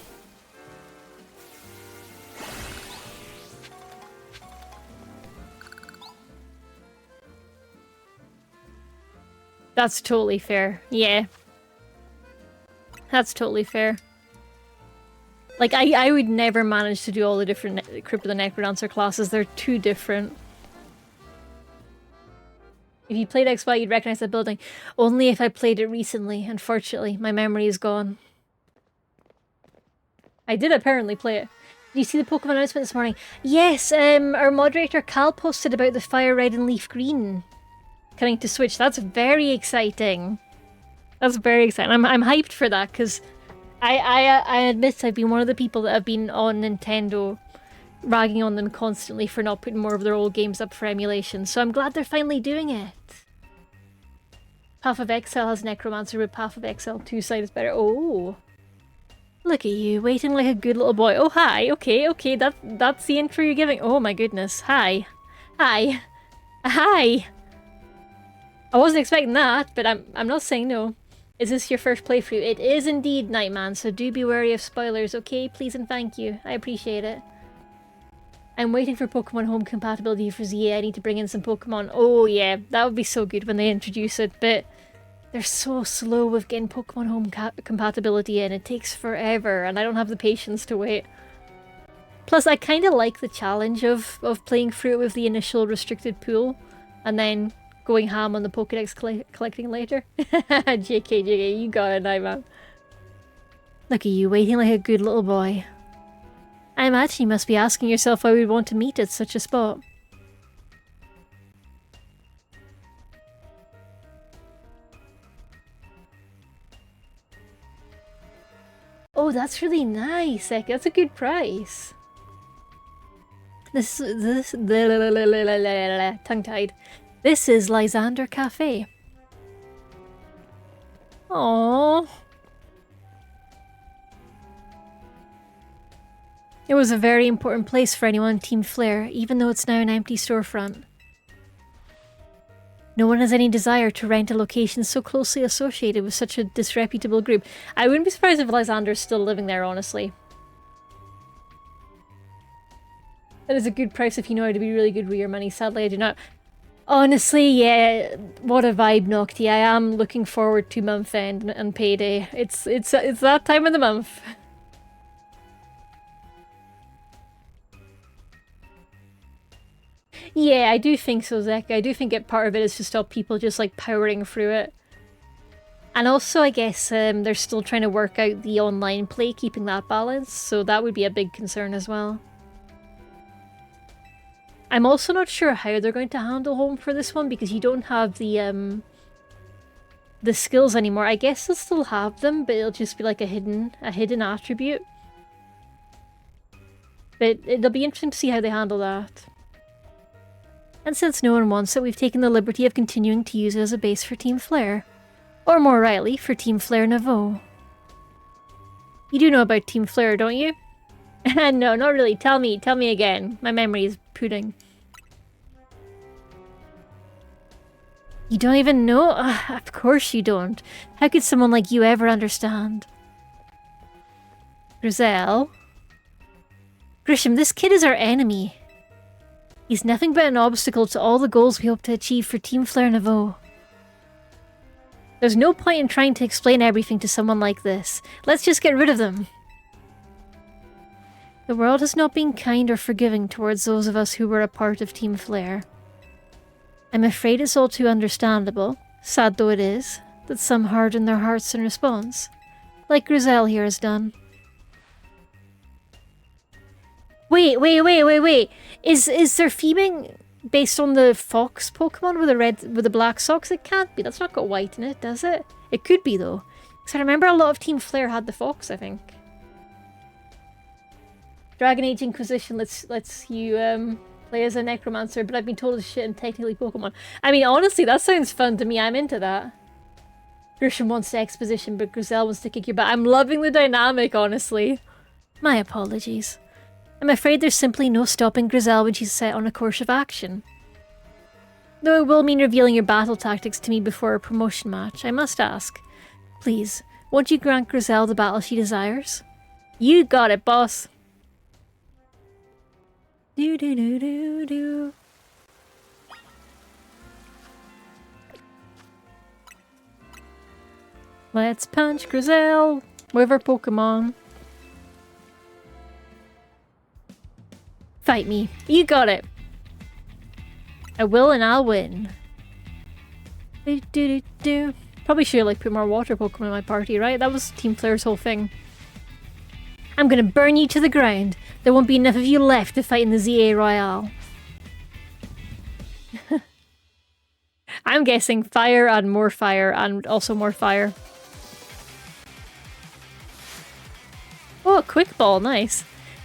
Speaker 1: That's totally fair. Yeah. That's totally fair. Like, I would never manage to do all the different Crypt of the Necrodancer classes. They're too different. If you played XY, you'd recognize that building. Only if I played it recently. Unfortunately, my memory is gone. I did apparently play it. Did you see the Pokemon announcement this morning? Yes, our moderator Cal posted about the Fire Red and Leaf Green coming to Switch. That's very exciting. That's very exciting. I'm hyped for that because I admit I've been one of the people that have been on Nintendo ragging on them constantly for not putting more of their old games up for emulation, so I'm glad they're finally doing it. Path of Exile has Necromancer, but Path of Exile 2 side is better. Oh. Look at you, waiting like a good little boy. Oh, hi. Okay, that's the intro you're giving. Oh my goodness. Hi. Hi. Hi. I wasn't expecting that, but I'm not saying no. Is this your first playthrough? It is indeed, Nightman, so do be wary of spoilers, okay? Please and thank you. I appreciate it. I'm waiting for Pokemon Home compatibility for ZA. I need to bring in some Pokemon. Oh yeah, that would be so good when they introduce it, but they're so slow with getting Pokemon Home compatibility in. It takes forever, and I don't have the patience to wait. Plus, I kind of like the challenge of playing through it with the initial restricted pool, and then going ham on the Pokédex collecting later. JK, you got it now, man. Look at you, waiting like a good little boy. I imagine you must be asking yourself why we'd want to meet at such a spot. Oh, that's really nice, Eka. That's a good price. Tongue-tied. This is Lysander Cafe. Aww. It was a very important place for anyone in Team Flare, even though it's now an empty storefront. No one has any desire to rent a location so closely associated with such a disreputable group. I wouldn't be surprised if Lysander's still living there, honestly. That is a good price if you know how to be really good with your money. Sadly, I do not. Honestly, yeah, what a vibe, Nocti. I am looking forward to month end and payday. It's that time of the month. Yeah, I do think so, Zek. I do think part of it is to stop people just like powering through it. And also, I guess they're still trying to work out the online play, keeping that balance, so that would be a big concern as well. I'm also not sure how they're going to handle home for this one, because you don't have the skills anymore. I guess they'll still have them, but it'll just be like a hidden attribute. But it'll be interesting to see how they handle that. And since no one wants it, we've taken the liberty of continuing to use it as a base for Team Flare. Or more rightly, for Team Flare Nouveau. You do know about Team Flare, don't you? No, not really. Tell me again. My memory is pudding. You don't even know? Of course you don't. How could someone like you ever understand? Grizel? Grisham, this kid is our enemy. He's nothing but an obstacle to all the goals we hope to achieve for Team Flare Nouveau. There's no point in trying to explain everything to someone like this. Let's just get rid of them. The world has not been kind or forgiving towards those of us who were a part of Team Flare. I'm afraid it's all too understandable, sad though it is, that some harden their hearts in response, like Grizel here has done. Wait. Is their theming based on the fox Pokemon with the black socks? It can't be. That's not got white in it, does it? It could be though. Because I remember a lot of Team Flare had the fox, I think. Dragon Age Inquisition lets you play as a necromancer, but I've been told it's shit and technically Pokemon. I mean, honestly, that sounds fun to me. I'm into that. Grisham wants to exposition, but Grizel wants to kick your butt. I'm loving the dynamic, honestly. My apologies. I'm afraid there's simply no stopping Grizel when she's set on a course of action. Though it will mean revealing your battle tactics to me before a promotion match, I must ask. Please, won't you grant Grizel the battle she desires? You got it, boss. Do. Let's punch Grizel with her Pokemon. Fight me. You got it. I will and I'll win. Probably should have put more water Pokemon in my party, right? That was Team Flare's whole thing. I'm gonna burn you to the ground. There won't be enough of you left to fight in the ZA Royale. I'm guessing fire and more fire and also more fire. Oh, a quick ball, nice.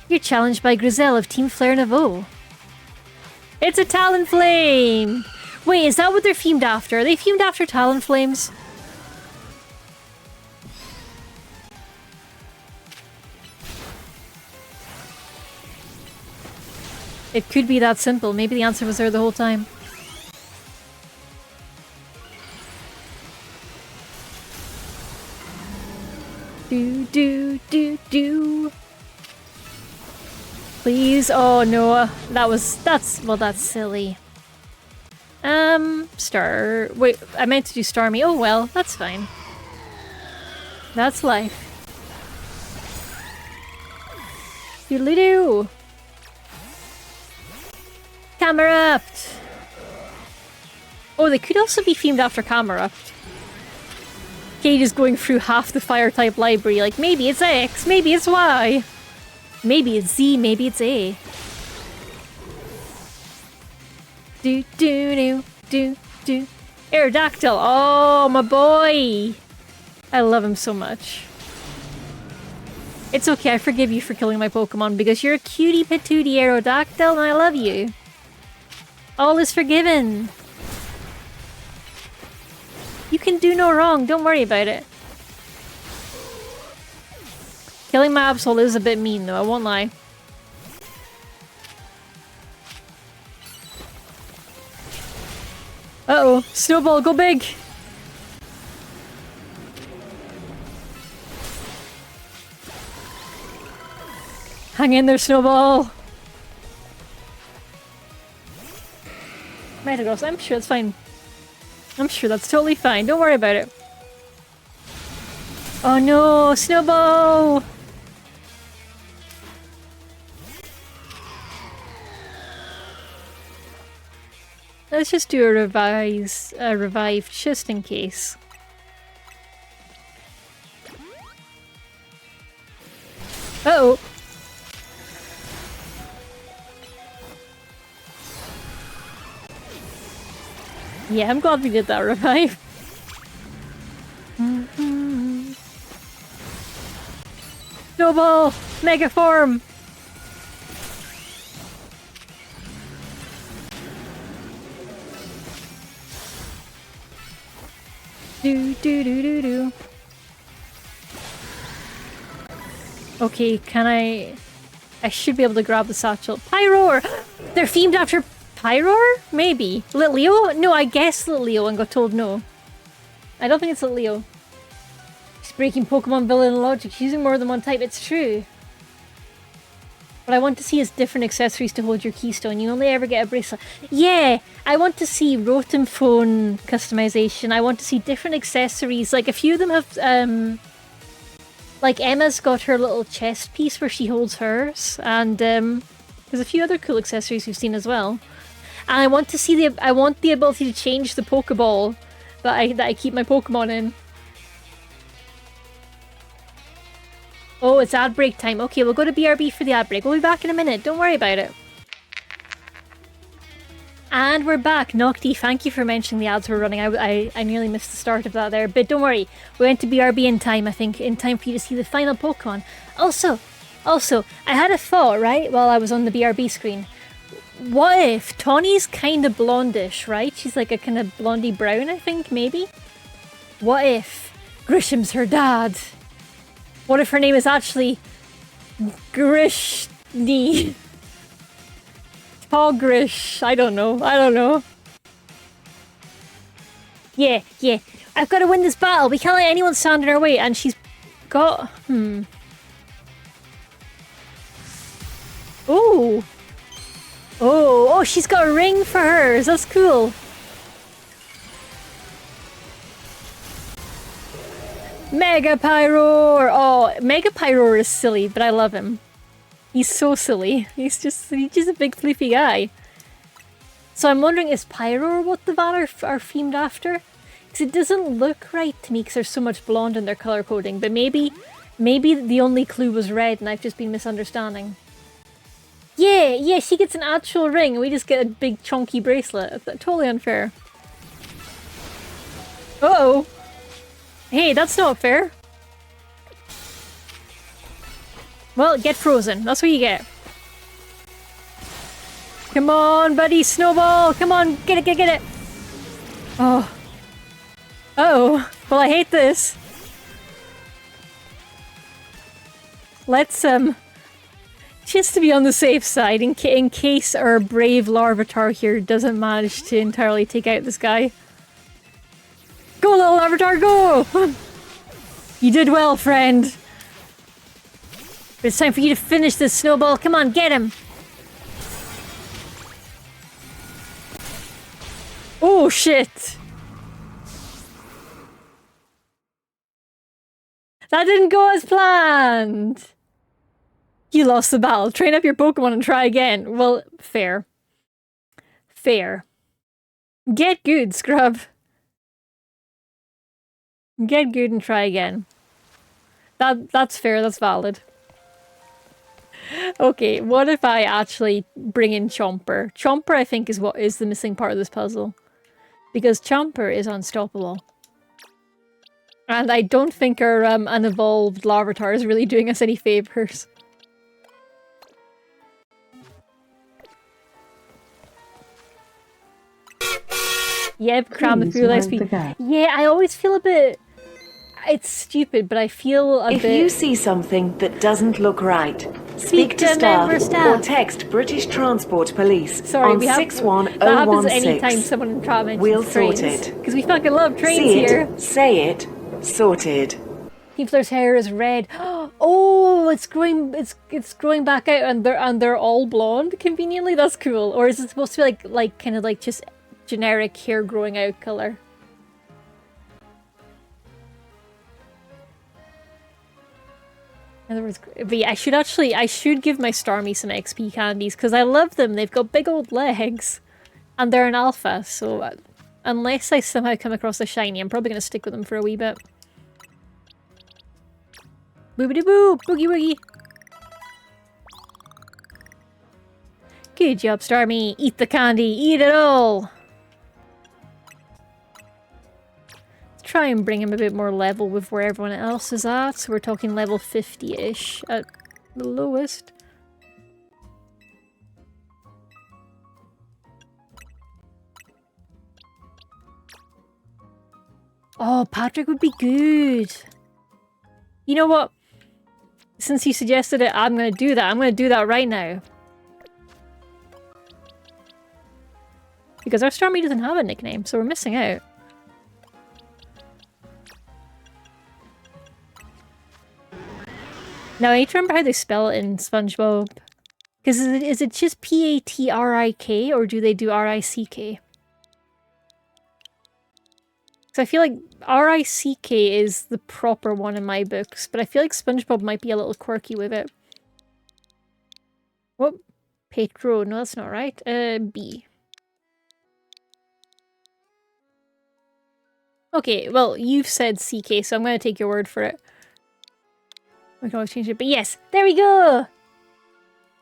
Speaker 1: You're challenged by Grizel of Team Flare Nouveau. It's a Talonflame! Wait, is that what they're themed after? Are they themed after Talonflames? It could be that simple. Maybe the answer was there the whole time. Do. Please. Oh no, that's silly. Star. Wait, I meant to do Starmie. Oh well, that's fine. That's life. Doodly-doo. Camerupt. Oh, they could also be themed after Camerupt. Cage is going through half the fire type library, like maybe it's X, maybe it's Y. Maybe it's Z, maybe it's A. Do do do do do. Aerodactyl, oh my boy! I love him so much. It's okay, I forgive you for killing my Pokemon because you're a cutie patootie Aerodactyl and I love you. All is forgiven. You can do no wrong, don't worry about it. Killing my Absol is a bit mean though, I won't lie. Uh-oh, Snowball, go big! Hang in there, Snowball! Metagross, I'm sure that's fine. I'm sure that's totally fine, don't worry about it. Oh no, Snowball! Let's just do a revive just in case. Uh-oh. Yeah, I'm glad we did that revive. Snowball! Mega form! Do do do do do. Okay, can I should be able to grab the satchel. Pyroar! They're themed after Pyroar? Maybe. Litleo? No, I guessed Litleo and got told no. I don't think it's Litleo. She's breaking Pokemon villain logic. She's using more than one type. It's true. What I want to see is different accessories to hold your keystone. You only ever get a bracelet. Yeah! I want to see Rotom phone customization. I want to see different accessories. Like, a few of them have, like, Emma's got her little chest piece where she holds hers. And, there's a few other cool accessories we've seen as well. And I want to see I want the ability to change the Pokeball that I keep my Pokemon in. Oh, it's ad break time. Okay, we'll go to BRB for the ad break. We'll be back in a minute. Don't worry about it. And we're back. Nocti, thank you for mentioning the ads were running. I nearly missed the start of that there. But don't worry. We went to BRB in time, I think. In time for you to see the final Pokemon. Also, I had a thought, right? While I was on the BRB screen. What if Tawny's kind of blondish, right? She's like a kind of blondie brown, I think, maybe? What if Grisham's her dad? What if her name is actually Grishny? Togrish. I don't know. Yeah. I've got to win this battle. We can't let anyone stand in our way. And she's got... Ooh. Oh, she's got a ring for hers. That's cool. Mega Pyroar! Oh, Mega Pyroar is silly, but I love him. He's so silly. He's just a big floofy guy. So I'm wondering, is Pyroar what the Val are themed after? Because it doesn't look right to me because there's so much blonde in their color coding. But maybe the only clue was red and I've just been misunderstanding. Yeah, she gets an actual ring and we just get a big chunky bracelet. That's totally unfair. Uh-oh. Hey, that's not fair. Well, get frozen. That's what you get. Come on, buddy, Snowball. Come on, get it. Oh. Uh-oh. Well, I hate this. Let's, just to be on the safe side, in case our brave Larvitar here doesn't manage to entirely take out this guy. Go, little Larvitar, go! You did well, friend. But it's time for you to finish this, Snowball. Come on, get him. Oh, shit. That didn't go as planned. You lost the battle. Train up your Pokemon and try again. Well, fair. Fair. Get good, Scrub. Get good and try again. That's fair, that's valid. Okay, what if I actually bring in Chomper? Chomper, I think, is what is the missing part of this puzzle. Because Chomper is unstoppable. And I don't think our unevolved Larvitar is really doing us any favors. Yep, cram the fuel XP. Yeah, I always feel a bit... It's stupid, but I feel a bit...
Speaker 4: If you see something that doesn't look right, speak to staff or text British Transport Police on 61016.
Speaker 1: That happens anytime someone in Trap mentions
Speaker 4: We'll
Speaker 1: trains.
Speaker 4: sort it.
Speaker 1: Because we fucking love trains
Speaker 4: See it,
Speaker 1: here.
Speaker 4: say it, sorted.
Speaker 1: Tiefler's hair is red. Oh, it's growing back out and they're all blonde conveniently. That's cool. Or is it supposed to be like kind of like just generic hair growing out color? In other words, but yeah, I should give my Starmie some XP candies because I love them. They've got big old legs and they're an alpha. So unless I somehow come across a shiny, I'm probably going to stick with them for a wee bit. Boobity boo! Boogie woogie! Good job, Starmie. Eat the candy. Eat it all! Let's try and bring him a bit more level with where everyone else is at. So we're talking level 50-ish at the lowest. Oh, Patrick would be good. You know what? Since you suggested it, I'm going to do that. I'm going to do that right now. Because our Starmie doesn't have a nickname, so we're missing out. Now, I need to remember how they spell it in SpongeBob. Because is it just P-A-T-R-I-K, or do they do R-I-C-K? So I feel like R-I-C-K is the proper one in my books, but I feel like SpongeBob might be a little quirky with it. Whoop. Petro. No, that's not right. B. Okay, well, you've said CK, so I'm going to take your word for it. We can always change it, but yes, there we go!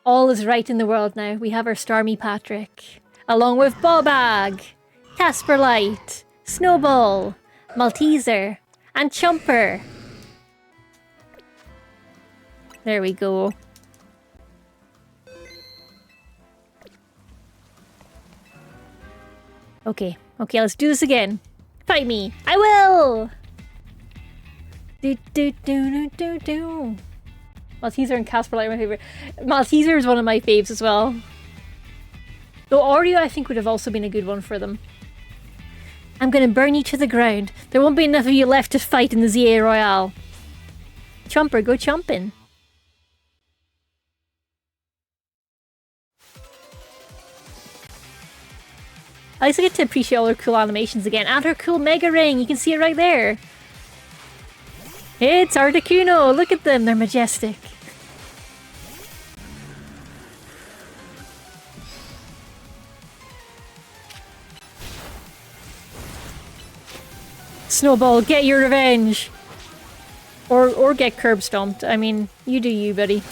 Speaker 1: All is right in the world now. We have our Starmie Patrick, along with Bobag, Casper Light, Snowball, Malteser, and Chomper. There we go. Okay, let's do this again. Fight me! I will! Malteser and Casper Light are my favorite. Malteser is one of my faves as well. Though Oreo, I think, would have also been a good one for them. I'm gonna burn you to the ground. There won't be enough of you left to fight in the ZA Royale. Chomper, go chomping. At least I get to appreciate all her cool animations again. And her cool Mega Ring! You can see it right there. It's Articuno! Look at them, they're majestic. Snowball, get your revenge! Or get curb stomped. I mean, you do you, buddy.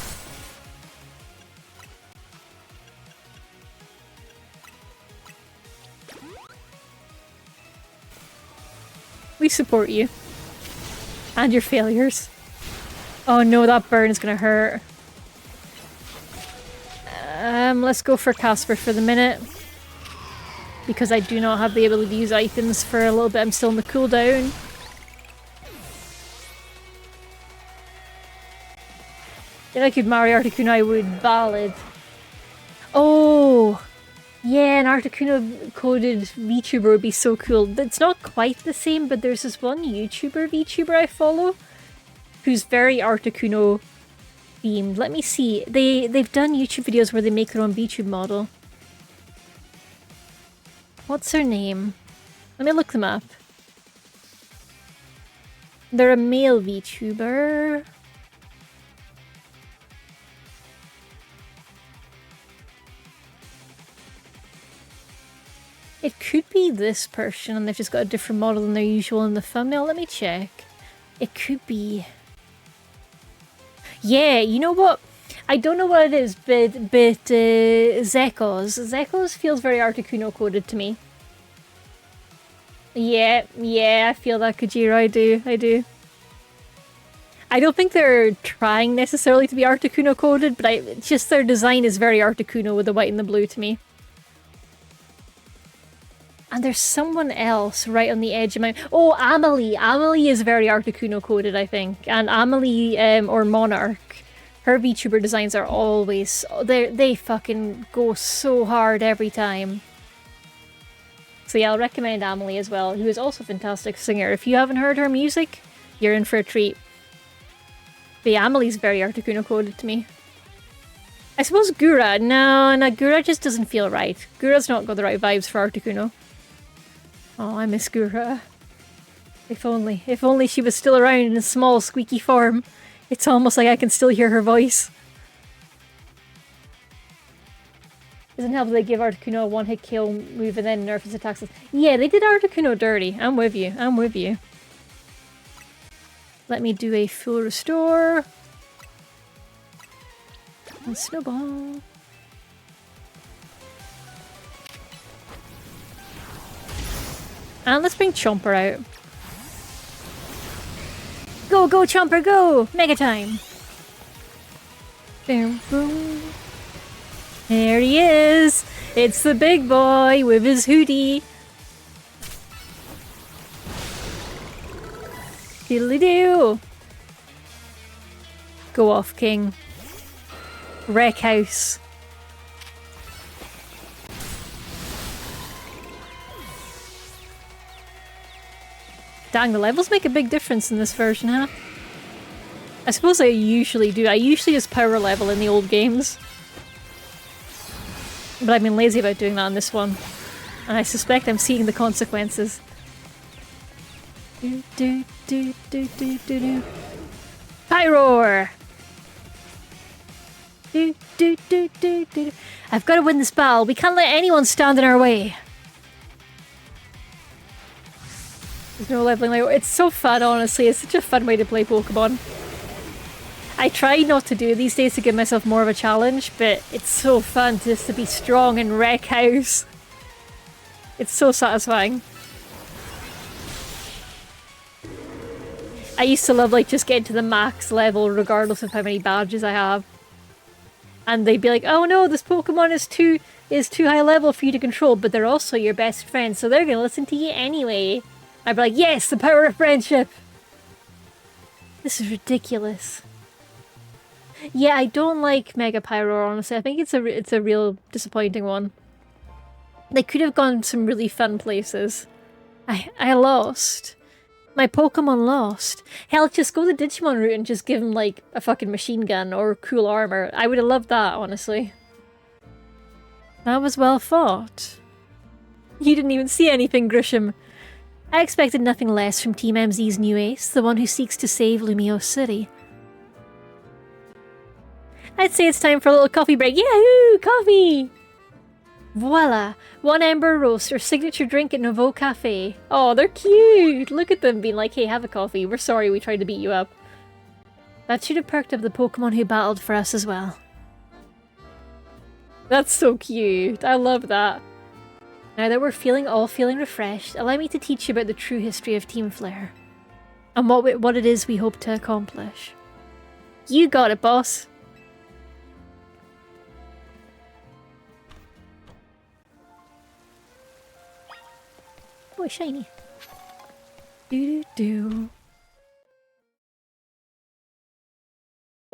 Speaker 1: We support you. And your failures. Oh no, that burn is gonna hurt. Let's go for Casper for the minute. Because I do not have the ability to use items for a little bit. I'm still in the cooldown. If I could marry Articuno, I would. Valid. Oh! Yeah, an Articuno coded VTuber would be so cool. It's not quite the same, but there's this one VTuber I follow who's very Articuno themed. Let me see. They've done YouTube videos where they make their own VTube model. What's her name? Let me look them up. They're a male VTuber. It could be this person and they've just got a different model than their usual in the thumbnail. Let me check. It could be... Yeah, you know what? I don't know what it is, but Zekos. Zekos feels very Articuno coded to me. Yeah, I feel that, Kujiro. I do. I don't think they're trying necessarily to be Articuno coded, but just their design is very Articuno with the white and the blue to me. And there's someone else right on the edge of my... Oh, Amelie! Amelie is very Articuno coded, I think. And Amelie, or Monarch, her VTuber designs are always... They fucking go so hard every time. So yeah, I'll recommend Amelie as well, who is also a fantastic singer. If you haven't heard her music, you're in for a treat. But yeah, Amelie's very Articuno coded to me. I suppose Gura. No, Gura just doesn't feel right. Gura's not got the right vibes for Articuno. Oh, I miss Gura. If only she was still around in a small, squeaky form. It's almost like I can still hear her voice. Doesn't help that they give Articuno a one-hit kill move and then nerf his attacks. Yeah, they did Articuno dirty. I'm with you. Let me do a full restore. And snowball. And let's bring Chomper out. Go, Chomper, go! Mega time! Boom, boom. There he is! It's the big boy with his hoodie. Diddly-doo! Go off, King. Wreck house. Dang, the levels make a big difference in this version, huh? I suppose I usually do. I usually just power level in the old games. But I've been lazy about doing that on this one. And I suspect I'm seeing the consequences. Pyroar! I've got to win this battle. We can't let anyone stand in our way. There's no leveling like it's so fun, honestly. It's such a fun way to play Pokemon. I try not to do it these days to give myself more of a challenge, but it's so fun just to be strong and wreck house. It's so satisfying. I used to love like just getting to the max level regardless of how many badges I have. And they'd be like, oh no, this Pokemon is too high level for you to control, but they're also your best friend, so they're gonna listen to you anyway. I'd be like, yes, the power of friendship! This is ridiculous. Yeah, I don't like Mega Pyro, honestly. I think it's a real disappointing one. They could have gone some really fun places. I lost. My Pokemon lost. Hell, just go the Digimon route and just give him, like, a fucking machine gun or cool armor. I would have loved that, honestly. That was well fought. You didn't even see anything, Grisham. I expected nothing less from Team MZ's new ace, the one who seeks to save Lumio City. I'd say it's time for a little coffee break. Yahoo! Coffee! Voila! One Ember Roast, our signature drink at Nouveau Cafe. Oh, they're cute! Look at them being like, hey, have a coffee. We're sorry we tried to beat you up. That should have perked up the Pokemon who battled for us as well. That's so cute. I love that. Now that we're all feeling refreshed, allow me to teach you about the true history of Team Flare. And what it is we hope to accomplish. You got it, boss! Boy, shiny. Do.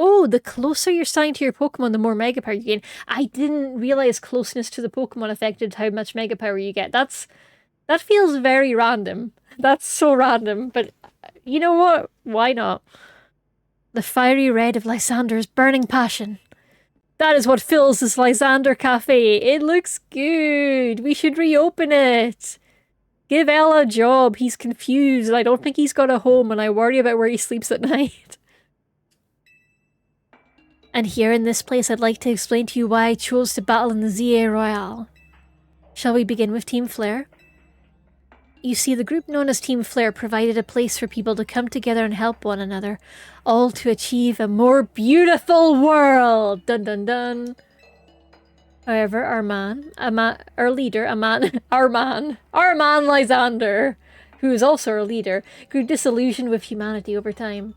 Speaker 1: Oh, the closer you're signed to your Pokemon, the more Mega Power you gain. I didn't realize closeness to the Pokemon affected how much Mega Power you get. That feels very random. That's so random, but you know what? Why not? The fiery red of Lysander's burning passion. That is what fills this Lysander cafe. It looks good. We should reopen it. Give Elle a job. He's confused. I don't think he's got a home and I worry about where he sleeps at night. And here in this place, I'd like to explain to you why I chose to battle in the ZA Royale. Shall we begin with Team Flare? You see, the group known as Team Flare provided a place for people to come together and help one another, all to achieve a more beautiful world! Dun dun dun! However, Arman Lysander, who is also our leader, grew disillusioned with humanity over time.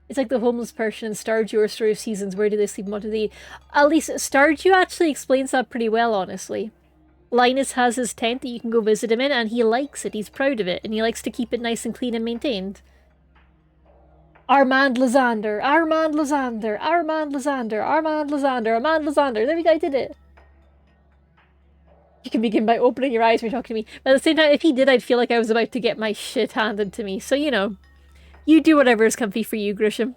Speaker 1: It's like the homeless person in Stardew or Story of Seasons. Where do they sleep and what do they eat? At least Stardew actually explains that pretty well, honestly. Linus has his tent that you can go visit him in, and he likes it. He's proud of it, and he likes to keep it nice and clean and maintained. Armand Lysander, Armand Lysander, Armand Lysander, Armand Lysander, Armand Lysander. There we go, I did it. You can begin by opening your eyes when you're talking to me. But at the same time, if he did, I'd feel like I was about to get my shit handed to me. So, you know. You do whatever is comfy for you, Grisham.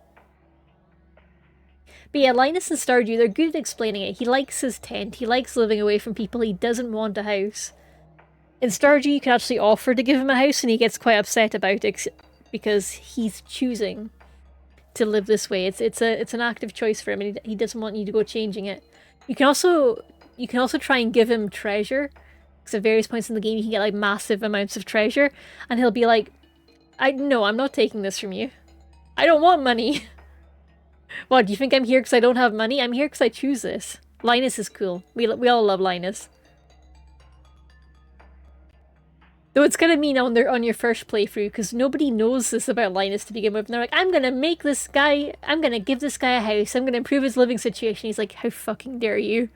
Speaker 1: But yeah, Linus and Stardew, they're good at explaining it. He likes his tent. He likes living away from people. He doesn't want a house. In Stardew, you can actually offer to give him a house, and he gets quite upset about it because he's choosing to live this way. It's an active choice for him, and he doesn't want you to go changing it. You can also try and give him treasure, because at various points in the game you can get like massive amounts of treasure, and he'll be like, no, I'm not taking this from you. I don't want money. What, do you think I'm here because I don't have money? I'm here because I choose this. Linus is cool. We all love Linus. Though it's gonna mean on your first playthrough, because nobody knows this about Linus to begin with. And they're like, I'm gonna give this guy a house. I'm gonna improve his living situation. He's like, how fucking dare you?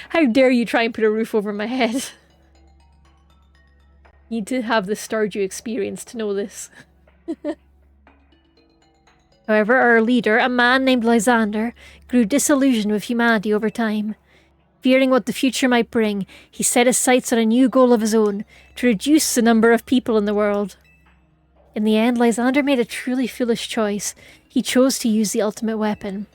Speaker 1: How dare you try and put a roof over my head? You need to have the Stardew experience to know this. However, our leader, a man named Lysander, grew disillusioned with humanity over time. Fearing what the future might bring, he set his sights on a new goal of his own, to reduce the number of people in the world. In the end, Lysander made a truly foolish choice. He chose to use the ultimate weapon.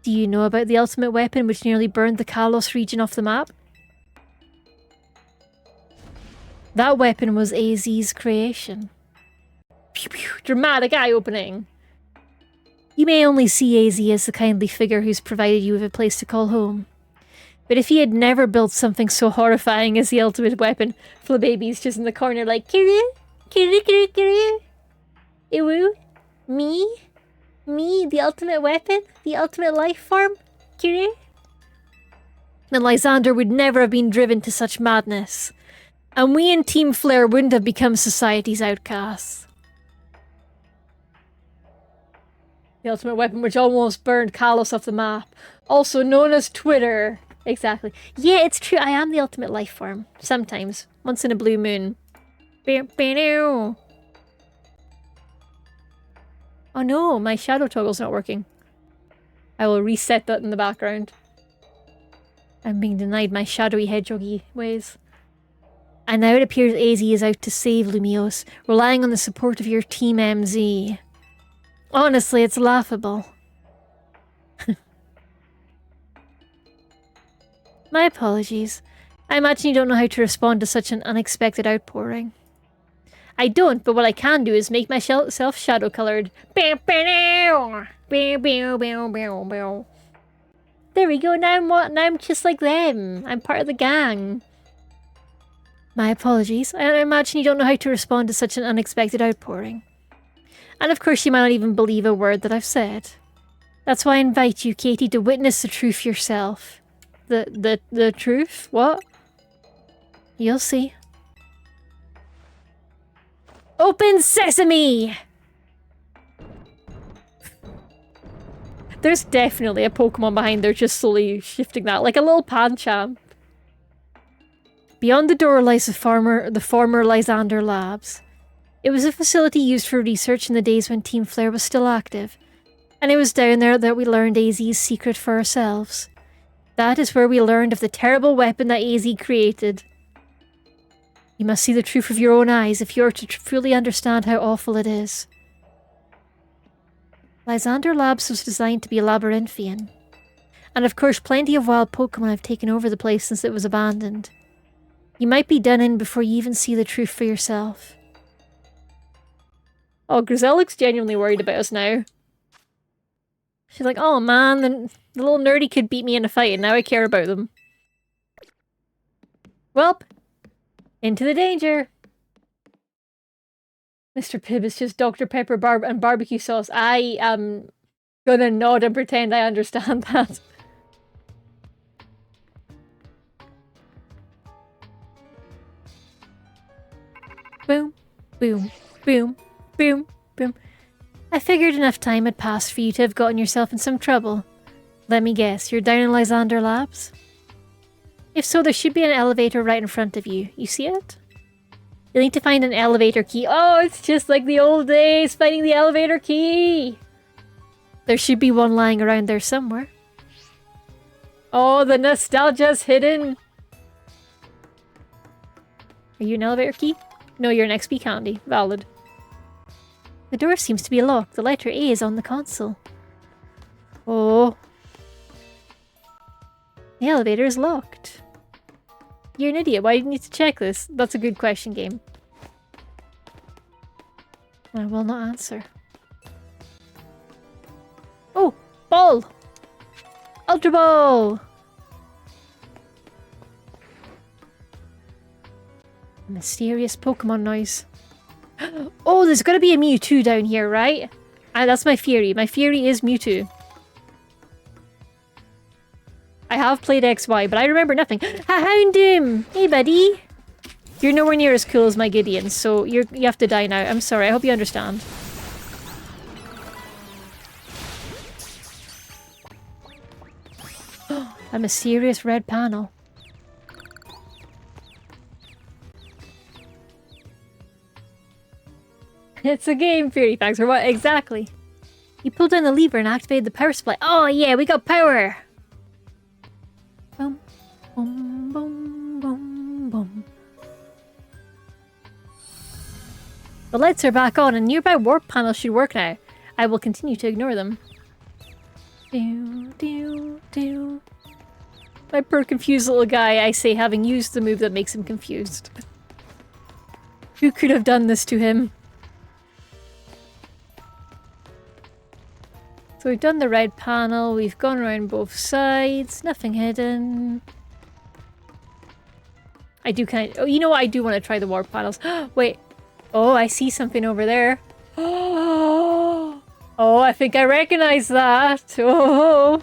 Speaker 1: Do you know about the ultimate weapon which nearly burned the Kalos region off the map? That weapon was AZ's creation. Pew pew, dramatic eye-opening! You may only see AZ as the kindly figure who's provided you with a place to call home. But if he had never built something so horrifying as the ultimate weapon, Flababy's just in the corner like, Kiru? Kiru, Kiru, Kiru? Iwu? Me? Me, the ultimate weapon? The ultimate life form? Kiru? Then Lysander would never have been driven to such madness. And we in Team Flare wouldn't have become society's outcasts. The ultimate weapon which almost burned Kalos off the map. Also known as Twitter. Exactly. Yeah, it's true. I am the ultimate life form. Sometimes. Once in a blue moon. Oh no, my shadow toggle's not working. I will reset that in the background. I'm being denied my shadowy hedgehoggy ways. And now it appears AZ is out to save Lumios, relying on the support of your Team MZ. Honestly, it's laughable. My apologies. I imagine you don't know how to respond to such an unexpected outpouring. I don't, but what I can do is make myself shadow-coloured. There we go, now I'm just like them. I'm part of the gang. My apologies. I imagine you don't know how to respond to such an unexpected outpouring. And of course you might not even believe a word that I've said. That's why I invite you, Katie, to witness the truth yourself. The truth? What? You'll see. Open sesame! There's definitely a Pokemon behind there just slowly shifting that, like a little Pancham. Beyond the door lies the former Lysander Labs. It was a facility used for research in the days when Team Flare was still active, and it was down there that we learned AZ's secret for ourselves. That is where we learned of the terrible weapon that AZ created. You must see the truth with your own eyes if you are to fully understand how awful it is. Lysander Labs was designed to be labyrinthian. And of course, plenty of wild Pokémon have taken over the place since it was abandoned. You might be done in before you even see the truth for yourself. Oh, Griselle looks genuinely worried about us now. She's like, oh man, the little nerdy kid beat me in a fight and now I care about them. Welp, into the danger. Mr. Pibb is just Dr. Pepper and barbecue sauce. I am gonna nod and pretend I understand that. Boom, boom, boom, boom, boom. I figured enough time had passed for you to have gotten yourself in some trouble. Let me guess, you're down in Lysander Labs? If so, there should be an elevator right in front of you. You see it? You'll need to find an elevator key. Oh, it's just like the old days, finding the elevator key! There should be one lying around there somewhere. Oh, the nostalgia's hidden! Are you an elevator key? No, you're an XP candy. Valid. The door seems to be locked. The letter A is on the console. Oh. The elevator is locked. You're an idiot. Why do you need to check this? That's a good question, game. I will not answer. Oh! Ball! Ultra Ball! Mysterious Pokemon noise. Oh, there's gotta be a Mewtwo down here, right? That's my theory. My theory is Mewtwo. I have played XY, but I remember nothing. I found him! Hey, buddy! You're nowhere near as cool as my Gideon, so you have to die now. I'm sorry, I hope you understand. A mysterious red panel. It's a game theory, thanks for what? Exactly. You pulled down the lever and activated the power supply. Oh yeah, we got power! Boom, boom, boom, boom, boom. The lights are back on and nearby warp panels should work now. I will continue to ignore them. Do, do, do. My poor confused little guy, I say, having used the move that makes him confused. Who could have done this to him? So we've done the red panel, we've gone around both sides, nothing hidden. I do kind of... Oh, you know what? I do want to try the warp panels. Wait. Oh, I see something over there. Oh, I think I recognize that. Oh.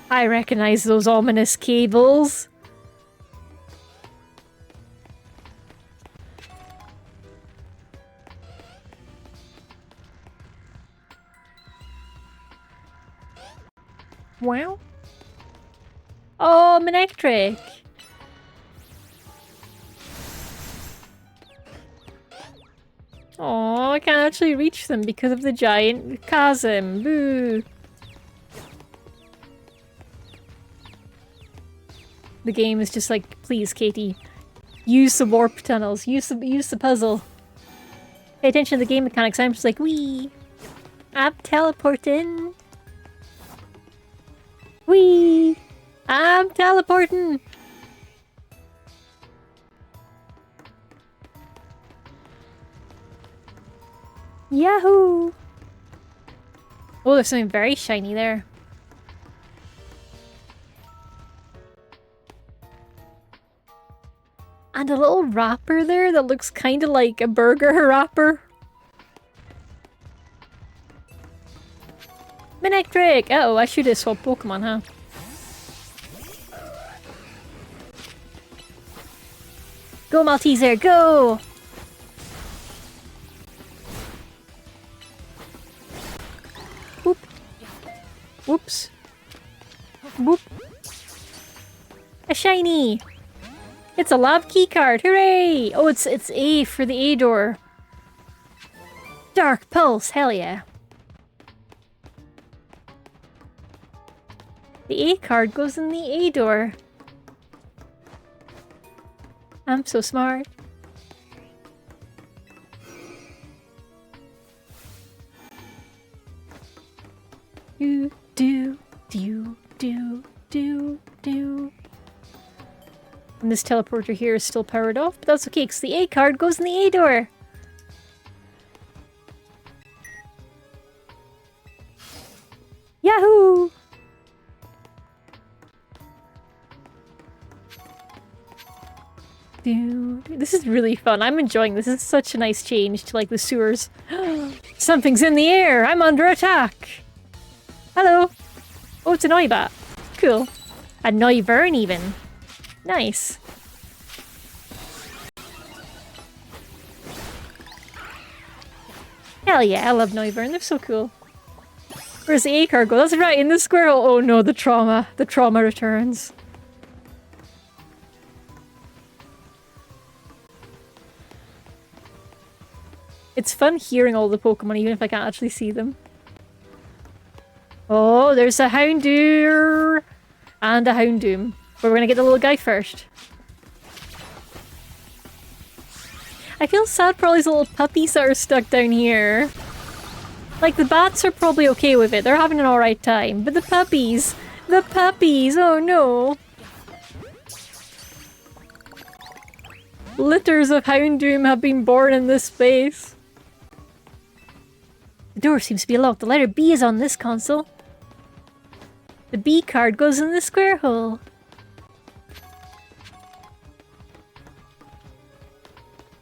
Speaker 1: I recognize those ominous cables. Wow. Oh, Manectric. Oh, I can't actually reach them because of the giant chasm. Boo. The game is just like, please, Katie, use the warp tunnels. Use the puzzle. Pay attention to the game mechanics. I'm just like, wee. I'm teleporting. Whee! I'm teleporting! Yahoo! Oh, there's something very shiny there. And a little wrapper there that looks kind of like a burger wrapper. Manectric! Uh-oh, I should have swapped Pokemon, huh? Go, Malteser, go! Whoop. Whoops. Whoop. A shiny! It's a lab keycard, hooray! Oh, it's A for the A door. Dark Pulse, hell yeah. The A card goes in the A door. I'm so smart. Do, do, do, do, do, do. And this teleporter here is still powered off, but that's okay because the A card goes in the A door. Yahoo! This is really fun. I'm enjoying this. This is such a nice change to like the sewers. Something's in the air! I'm under attack! Hello! Oh, it's a Noibat. Cool. A Noivern even. Nice. Hell yeah, I love Noivern. They're so cool. Where's the A card go? That's right, in the squirrel! Oh no, the trauma. The trauma returns. It's fun hearing all the Pokemon even if I can't actually see them. Oh, there's a Houndour! And a Houndoom. But we're gonna get the little guy first. I feel sad for all these little puppies that are stuck down here. Like, the bats are probably okay with it. They're having an alright time. But the puppies! The puppies! Oh no! Litters of Houndoom have been born in this space. The door seems to be locked. The letter B is on this console. The B card goes in the square hole.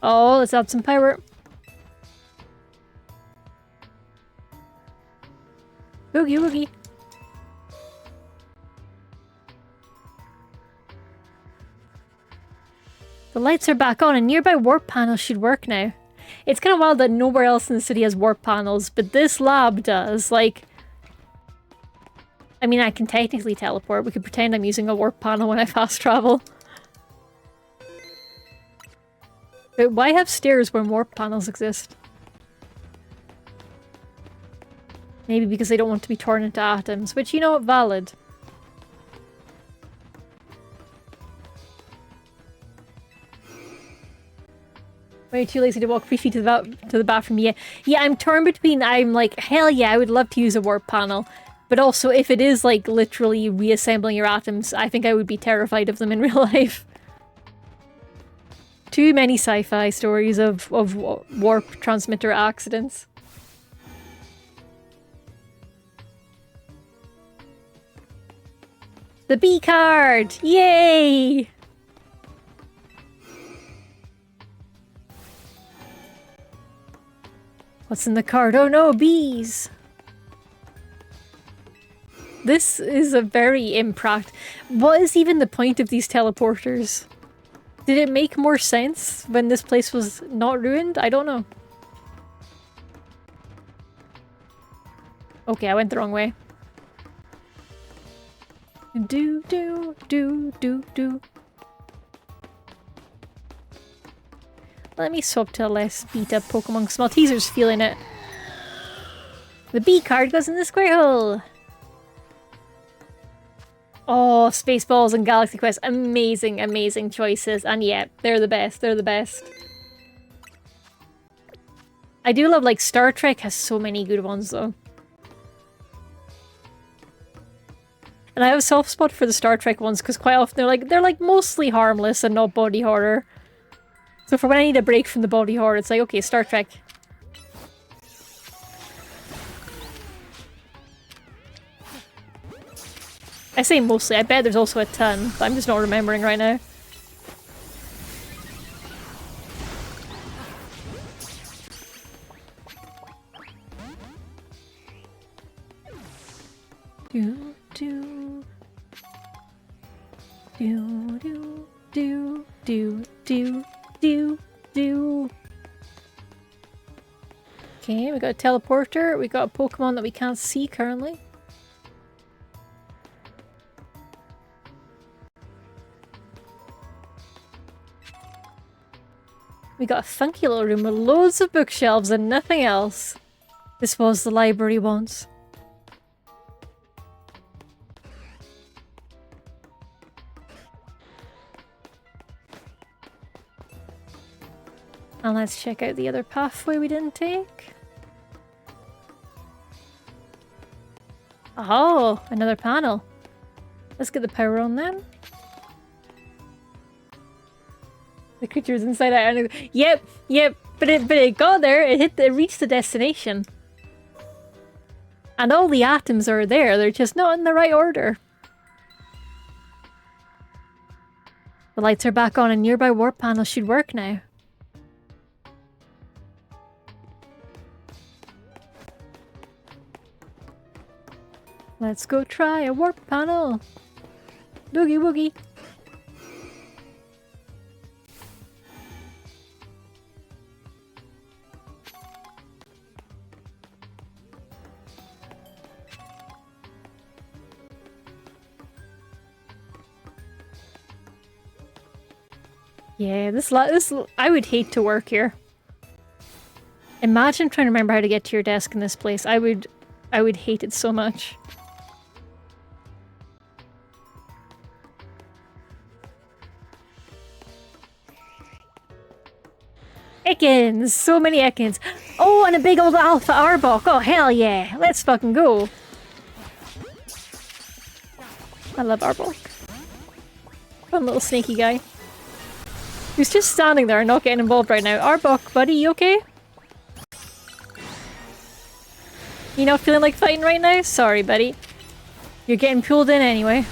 Speaker 1: Oh, let's add some power. Boogie woogie. The lights are back on and nearby warp panels should work now. It's kind of wild that nowhere else in the city has warp panels, but this lab does. Like, I mean, I can technically teleport. We could pretend I'm using a warp panel when I fast travel. But why have stairs when warp panels exist? Maybe because they don't want to be torn into atoms, which, you know what, valid. Way too lazy to walk 3 feet to the bathroom. Yeah, I'm torn between. I'm like, hell yeah, I would love to use a warp panel, but also if it is like literally reassembling your atoms, I think I would be terrified of them in real life. Too many sci-fi stories of warp transmitter accidents. The B card! Yay! What's in the card? Oh no, bees! This is a very impractical... What is even the point of these teleporters? Did it make more sense when this place was not ruined? I don't know. Okay, I went the wrong way. Do, do, do, do, do. Let me swap to a less beat-up Pokemon because Malteser's feeling it. The B card goes in the square hole. Oh, Spaceballs and Galaxy Quest. Amazing, amazing choices. And yeah, they're the best. They're the best. I do love, like, Star Trek has so many good ones, though. And I have a soft spot for the Star Trek ones because quite often they're like mostly harmless and not body horror. So for when I need a break from the body horror, it's like, okay, Star Trek. I say mostly, I bet there's also a ton, but I'm just not remembering right now. Do, do. Do, do, do, do, do, do, do. Okay, we got a teleporter, we got a Pokemon that we can't see currently. We got a funky little room with loads of bookshelves and nothing else. This was the library once. And let's check out the other pathway we didn't take. Oh, another panel. Let's get the power on then. The creature's inside out. Yep, but it got there. It reached the destination. And all the atoms are there. They're just not in the right order. The lights are back on and nearby warp panels should work now. Let's go try a warp panel. Boogie woogie. Yeah, this I would hate to work here. Imagine trying to remember how to get to your desk in this place. I would hate it so much. Ekans! So many Ekans! Oh, and a big old Alpha Arbok! Oh, hell yeah! Let's fucking go! I love Arbok. Fun little snaky guy. He's just standing there and not getting involved right now. Arbok, buddy, you okay? You not feeling like fighting right now? Sorry, buddy. You're getting pulled in anyway.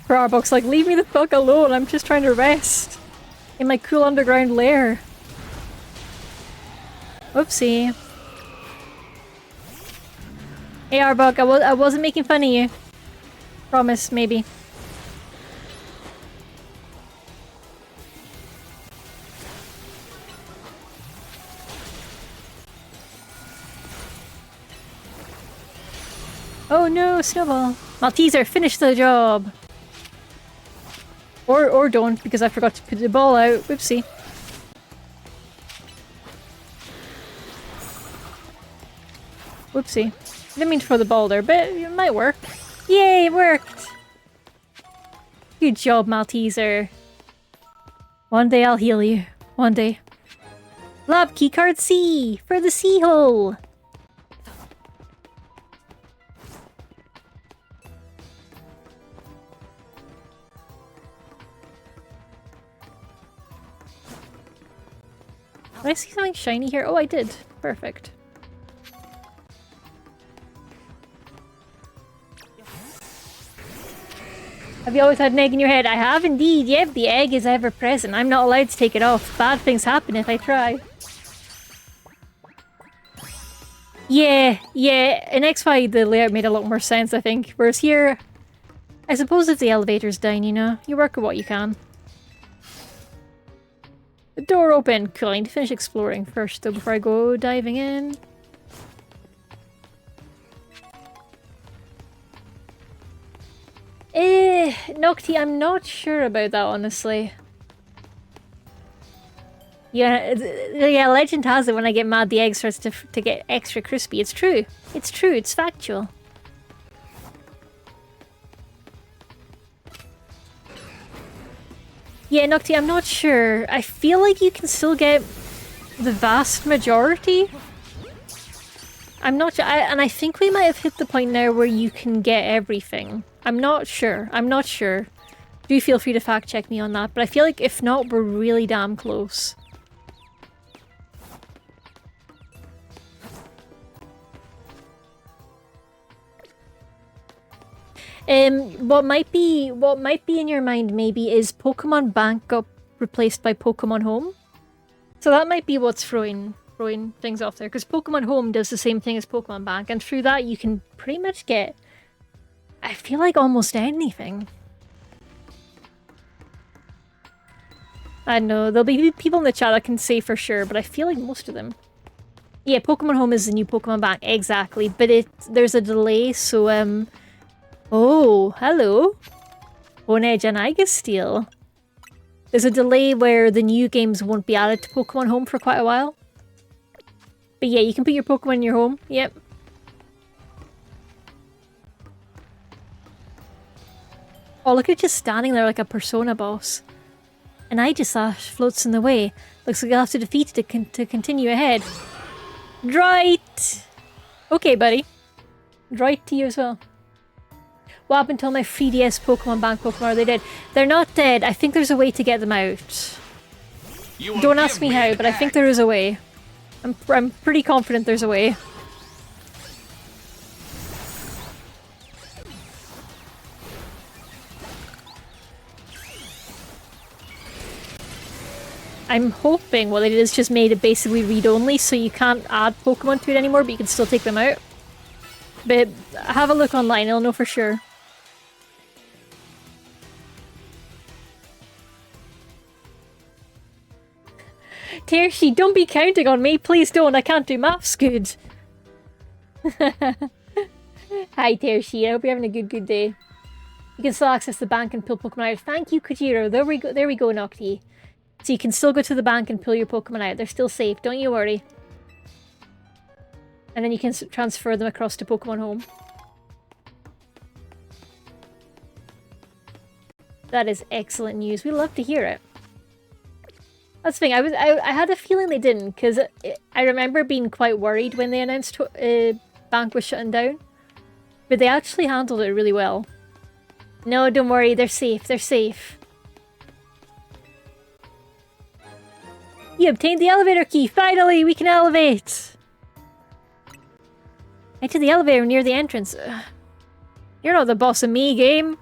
Speaker 1: Arbok's like, leave me the fuck alone, I'm just trying to rest. In my cool underground lair. Whoopsie. Hey Arbok, I wasn't making fun of you. Promise, maybe. Oh no, Snowball. Malteser, finish the job. Or don't, because I forgot to put the ball out. Whoopsie. Whoopsie. Didn't mean to throw the ball there, but it might work. Yay, it worked! Good job, Malteser. One day I'll heal you. One day. Lab keycard C! For the sea hole! Did I see something shiny here? Oh, I did. Perfect. Have you always had an egg in your head? I have indeed. Yep, the egg is ever present. I'm not allowed to take it off. Bad things happen if I try. Yeah. In X5 the layout made a lot more sense, I think. Whereas here, I suppose if the elevator's down, you know, you work with what you can. The door open. Cool, I need to finish exploring first though before I go diving in. Nocti, I'm not sure about that, honestly. Yeah, legend has it when I get mad the egg starts to get extra crispy. It's true. It's true, it's factual. Yeah, Nocti, I'm not sure. I feel like you can still get the vast majority. I'm not sure, and I think we might have hit the point now where you can get everything. I'm not sure. Do feel free to fact check me on that, but I feel like if not, we're really damn close. What might be in your mind maybe is Pokemon Bank got replaced by Pokemon Home. So that might be what's throwing things off there, because Pokemon Home does the same thing as Pokemon Bank, and through that you can pretty much get, I feel like, almost anything. I don't know, there'll be people in the chat that can say for sure, but I feel like most of them. Yeah, Pokemon Home is the new Pokemon Bank, exactly, but there's a delay, so oh, hello. Honedge and Igasteel. There's a delay where the new games won't be added to Pokemon Home for quite a while. But yeah, you can put your Pokemon in your home. Yep. Oh, look at it just standing there like a Persona boss. And Aegislash floats in the way. Looks like I'll have to defeat it to continue ahead. Right! Okay, buddy. Right to you as well. What happened to all my 3DS Pokemon Bank Pokemon? Are they dead? They're not dead. I think there's a way to get them out. Don't ask me how, but I think there is a way. I'm pretty confident there's a way. I'm hoping what it is just made it basically read-only, so you can't add Pokemon to it anymore, but you can still take them out. But have a look online, you'll know for sure. Tershi, don't be counting on me. Please don't. I can't do maths good. Hi, Tershi. I hope you're having a good day. You can still access the bank and pull Pokemon out. Thank you, Kojiro. There we go, Nocti. So you can still go to the bank and pull your Pokemon out. They're still safe. Don't you worry. And then you can transfer them across to Pokemon Home. That is excellent news. We love to hear it. That's the thing. I had a feeling they didn't, because I remember being quite worried when they announced bank was shutting down. But they actually handled it really well. No, don't worry. They're safe. They're safe. You obtained the elevator key! Finally! We can elevate! Enter the elevator near the entrance. You're not the boss of me, game!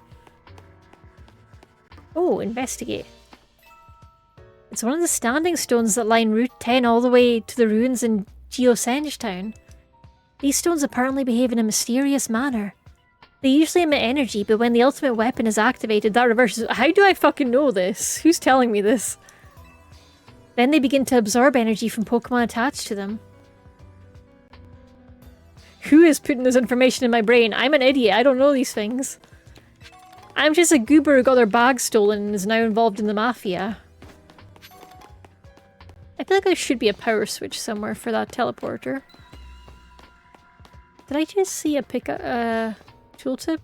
Speaker 1: Oh, investigate. It's one of the standing stones that line Route 10 all the way to the ruins in Geosenge Town. These stones apparently behave in a mysterious manner. They usually emit energy, but when the ultimate weapon is activated, that reverses. How do I fucking know this? Who's telling me this? Then they begin to absorb energy from Pokemon attached to them. Who is putting this information in my brain? I'm an idiot. I don't know these things. I'm just a goober who got their bag stolen and is now involved in the mafia. I feel like there should be a power switch somewhere for that teleporter. Did I just see a tooltip?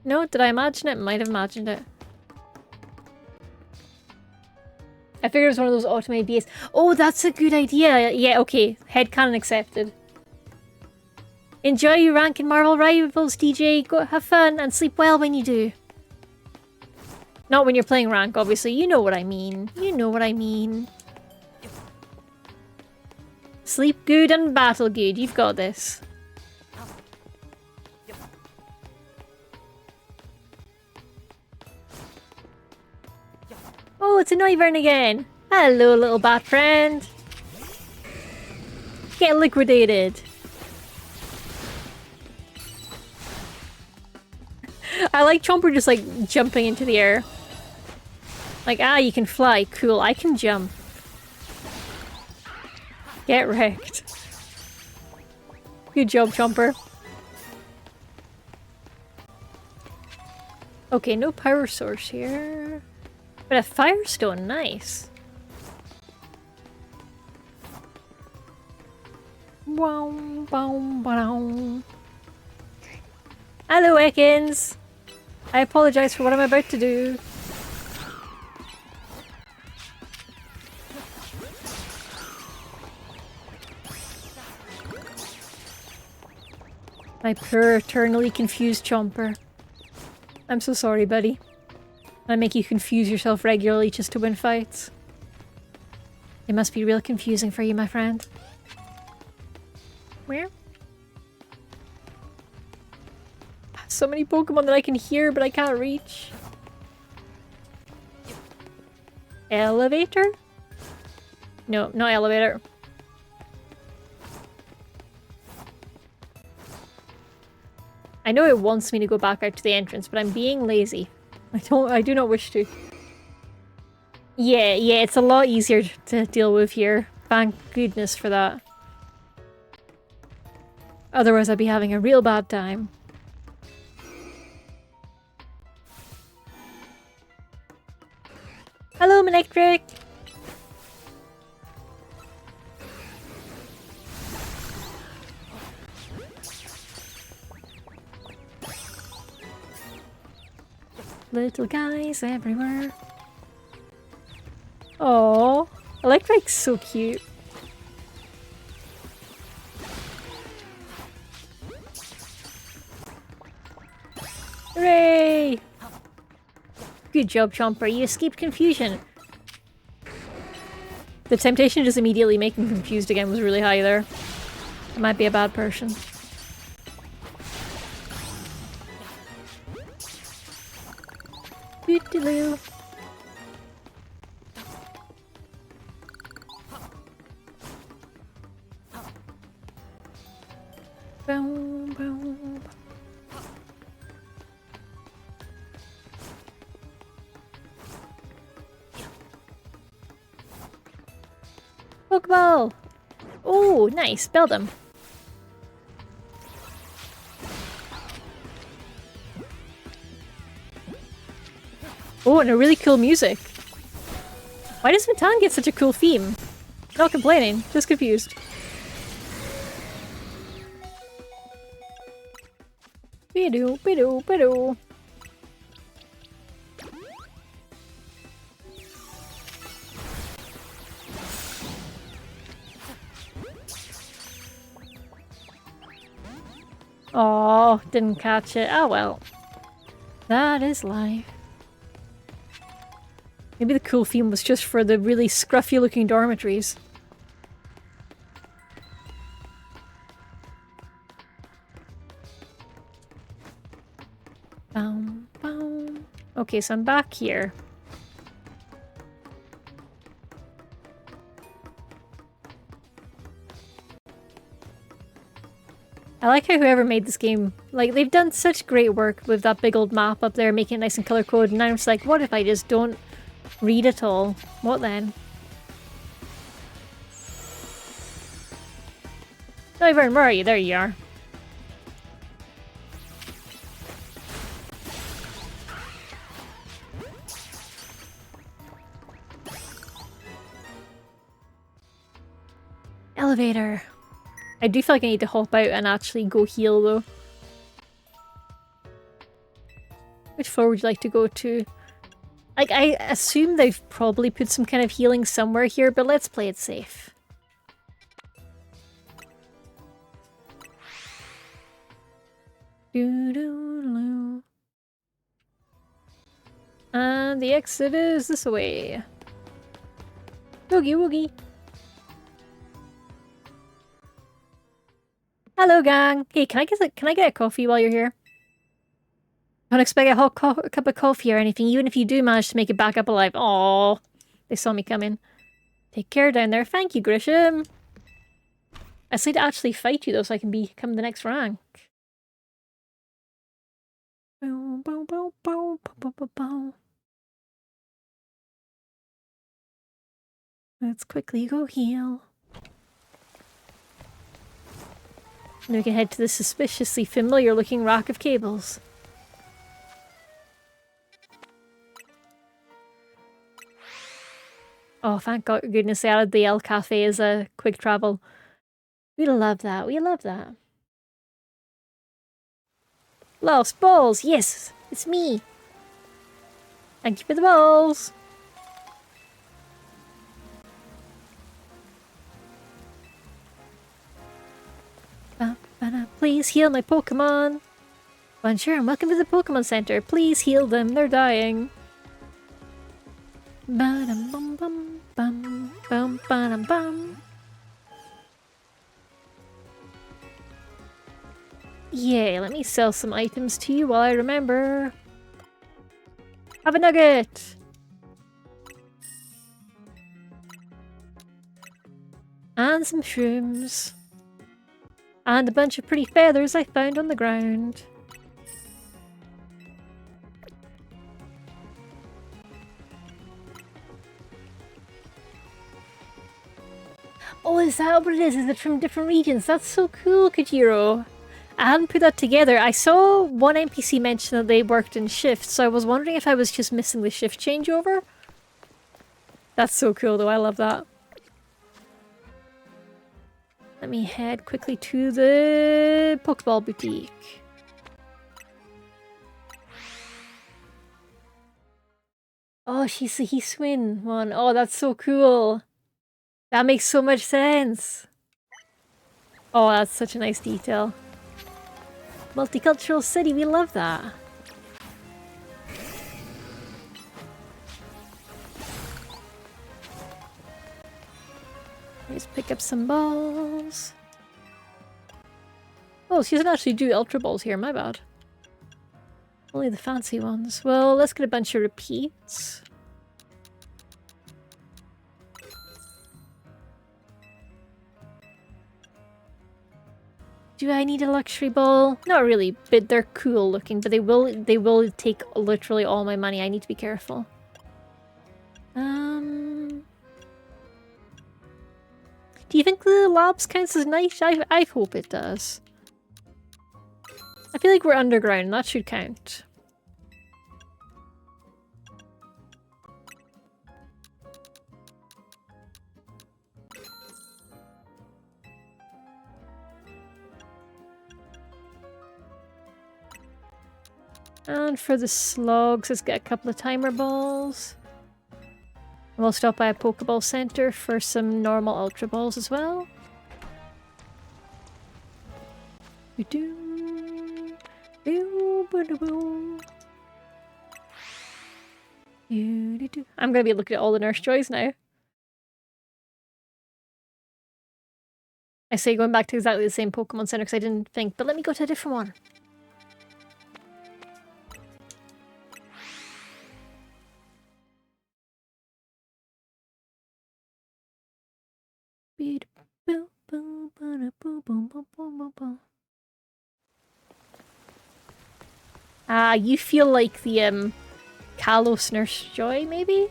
Speaker 1: No, did I imagine it? Might have imagined it. I figured it was one of those automated BAs. Oh, that's a good idea. Yeah, okay. Headcanon accepted. Enjoy your rank in Marvel Rivals, DJ. Go have fun and sleep well when you do. Not when you're playing rank, obviously. You know what I mean. You know what I mean. Sleep good and battle good. You've got this. Oh, it's a Noivern again. Hello, little bat friend. Get liquidated. I like Chomper just like jumping into the air. Like, ah, you can fly. Cool, I can jump. Get wrecked. Good job, Chomper. Okay, no power source here. But a firestone, nice. Wow, wow, wow. Hello, Ekans. I apologize for what I'm about to do. My poor, eternally confused Chomper. I'm so sorry, buddy. I make you confuse yourself regularly just to win fights. It must be real confusing for you, my friend. Where? So many Pokemon that I can hear, but I can't reach. Elevator? No, not elevator. I know it wants me to go back out to the entrance, but I'm being lazy. I do not wish to. Yeah, it's a lot easier to deal with here. Thank goodness for that. Otherwise I'd be having a real bad time. Hello, Manectric! Little guys everywhere. Oh, Electric's so cute. Hooray! Good job, Chomper. You escaped confusion. The temptation to just immediately make him confused again was really high there. I might be a bad person. Doo-doo-doo. Boom, boom. Pokeball! Oh, nice. Build them. Oh, and a really cool music. Why does Matan get such a cool theme? Not complaining, just confused. Bidoo, bidoo, bidoo. Oh, didn't catch it. Oh well. That is life. Maybe the cool theme was just for the really scruffy looking dormitories. Boom, boom. Okay, so I'm back here. I like how whoever made this game, like, they've done such great work with that big old map up there, making it nice and color-coded, and I'm just like, what if I just don't read at all? What then? Oh, Vern, where are you? There you are. Elevator. I do feel like I need to hop out and actually go heal though. Which floor would you like to go to? Like, I assume they've probably put some kind of healing somewhere here, but let's play it safe. Doo-doo-doo. And the exit is this way. Woogie woogie. Hello, gang. Hey, can I get a coffee while you're here? Don't expect a hot cup of coffee or anything, even if you do manage to make it back up alive. Aww. They saw me come in. Take care down there. Thank you, Grisham. I just need to actually fight you, though, so I can become the next rank. Boom, boom, boom, boom, boom, boom, boom. Let's quickly go heal. And we can head to the suspiciously familiar looking rack of cables. Oh, thank goodness they added the El Cafe as a quick travel. We love that, we love that. Lost balls, yes, it's me. Thank you for the balls. Please heal my Pokemon. Bonjour and welcome to the Pokemon Center. Please heal them, they're dying. Ba-dum bum bum bum bum bum. Yeah, let me sell some items to you while I remember. Have a nugget! And some shrooms. And a bunch of pretty feathers I found on the ground. Oh, is that what it is? Is it from different regions? That's so cool, Kajiro. I hadn't put that together. I saw one NPC mention that they worked in shifts, so I was wondering if I was just missing the shift changeover. That's so cool though, I love that. Let me head quickly to the Pokeball Boutique. Oh, she's the Heathwyn one. Oh, that's so cool. That makes so much sense. Oh, that's such a nice detail. Multicultural city, we love that. Let's pick up some balls. Oh, she doesn't actually do Ultra Balls here, my bad. Only the fancy ones. Well, let's get a bunch of repeats. Do I need a luxury ball? Not really, but they're cool looking, but they will take literally all my money. I need to be careful. Do you think the labs counts as night? I hope it does. I feel like we're underground, that should count. And for the slugs, let's get a couple of timer balls. And we'll stop by a Pokeball Center for some normal Ultra Balls as well. I'm gonna be looking at all the Nurse Joys now. I say going back to exactly the same Pokemon Center because I didn't think, but let me go to a different one. Ah, you feel like the Kalos Nurse Joy, maybe?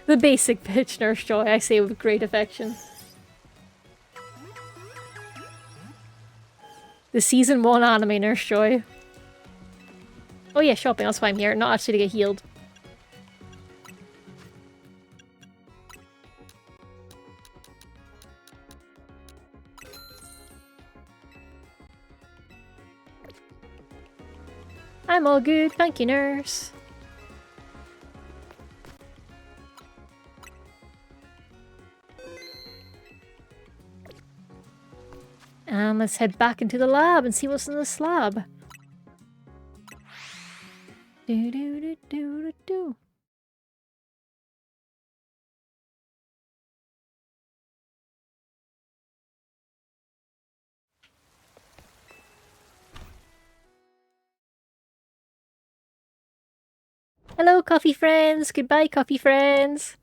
Speaker 1: The basic bitch Nurse Joy, I say with great affection. The Season 1 anime Nurse Joy. Oh yeah, shopping, that's why I'm here, not actually to get healed. I'm all good, thank you, nurse. And let's head back into the lab and see what's in the slab. Do do do do do do. Hello, coffee friends. Goodbye, coffee friends.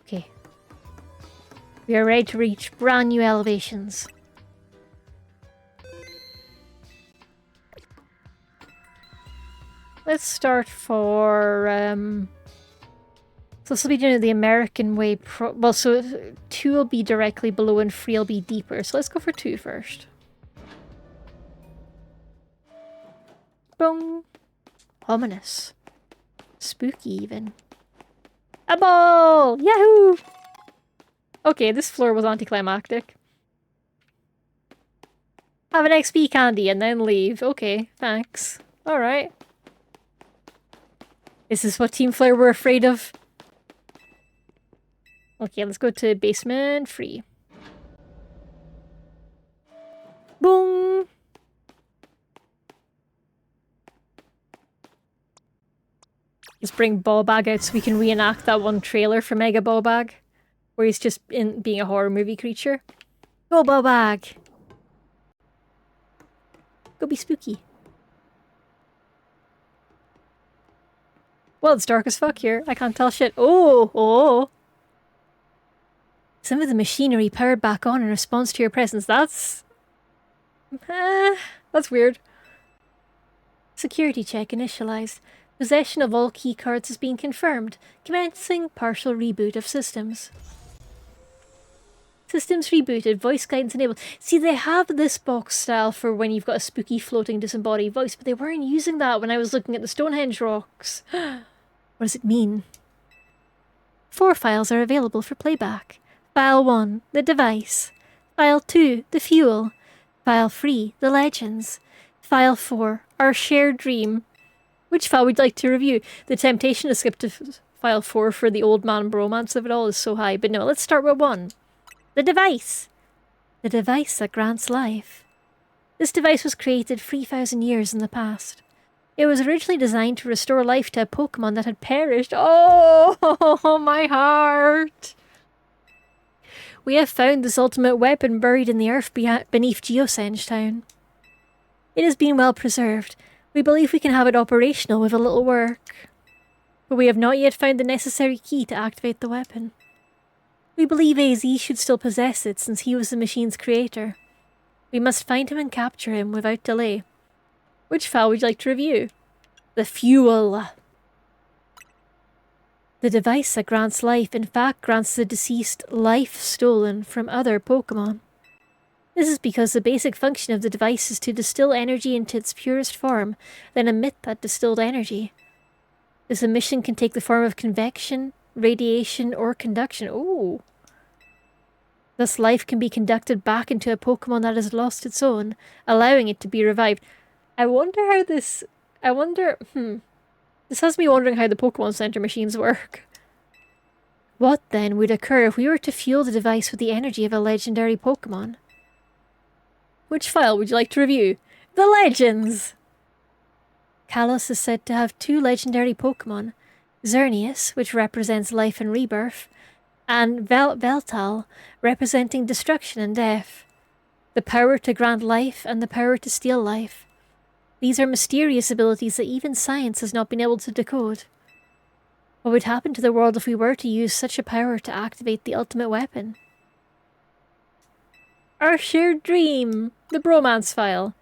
Speaker 1: Okay. We are ready to reach brand new elevations. Let's start for, so this will be doing it the American way. Well, so 2 will be directly below and 3 will be deeper. So let's go for 2 first. Boom. Ominous. Spooky, even. A ball! Yahoo! Okay, this floor was anticlimactic. Have an XP candy and then leave. Okay, thanks. Alright. Is this what Team Flare were afraid of? Okay, let's go to basement 3. Boom! Let's bring Ballbag out so we can reenact that one trailer for Mega Ballbag, where he's just being a horror movie creature. Go Ballbag! Go be spooky. Well, it's dark as fuck here. I can't tell shit. Oh! Oh! Some of the machinery powered back on in response to your presence. That's weird. Security check initialized. Possession of all keycards has been confirmed. Commencing partial reboot of systems. Systems rebooted. Voice guidance enabled. See, they have this box style for when you've got a spooky floating disembodied voice, but they weren't using that when I was looking at the Stonehenge rocks. What does it mean? 4 files are available for playback. File 1, the device. File 2, the fuel. File 3, the legends. File 4, our shared dream. Which file would you like to review? The temptation to skip to file 4 for the old man bromance of it all is so high. But no, let's start with 1. The device. The device that grants life. This device was created 3,000 years in the past. It was originally designed to restore life to a Pokémon that had perished. Oh, my heart! We have found this ultimate weapon buried in the earth beneath Geosenge Town. It has been well preserved. We believe we can have it operational with a little work. But we have not yet found the necessary key to activate the weapon. We believe AZ should still possess it since he was the machine's creator. We must find him and capture him without delay. Which file would you like to review? The fuel. The device that grants life in fact grants the deceased life stolen from other Pokémon. This is because the basic function of the device is to distill energy into its purest form, then emit that distilled energy. This emission can take the form of convection, radiation, or conduction. Ooh. Thus life can be conducted back into a Pokémon that has lost its own, allowing it to be revived. This has me wondering how the Pokémon Center machines work. What then would occur if we were to fuel the device with the energy of a legendary Pokémon? Which file would you like to review? The Legends! Kalos is said to have 2 legendary Pokémon, Xerneas, which represents life and rebirth, and Veltal, representing destruction and death. The power to grant life and the power to steal life. These are mysterious abilities that even science has not been able to decode. What would happen to the world if we were to use such a power to activate the ultimate weapon? Our shared dream! The bromance file.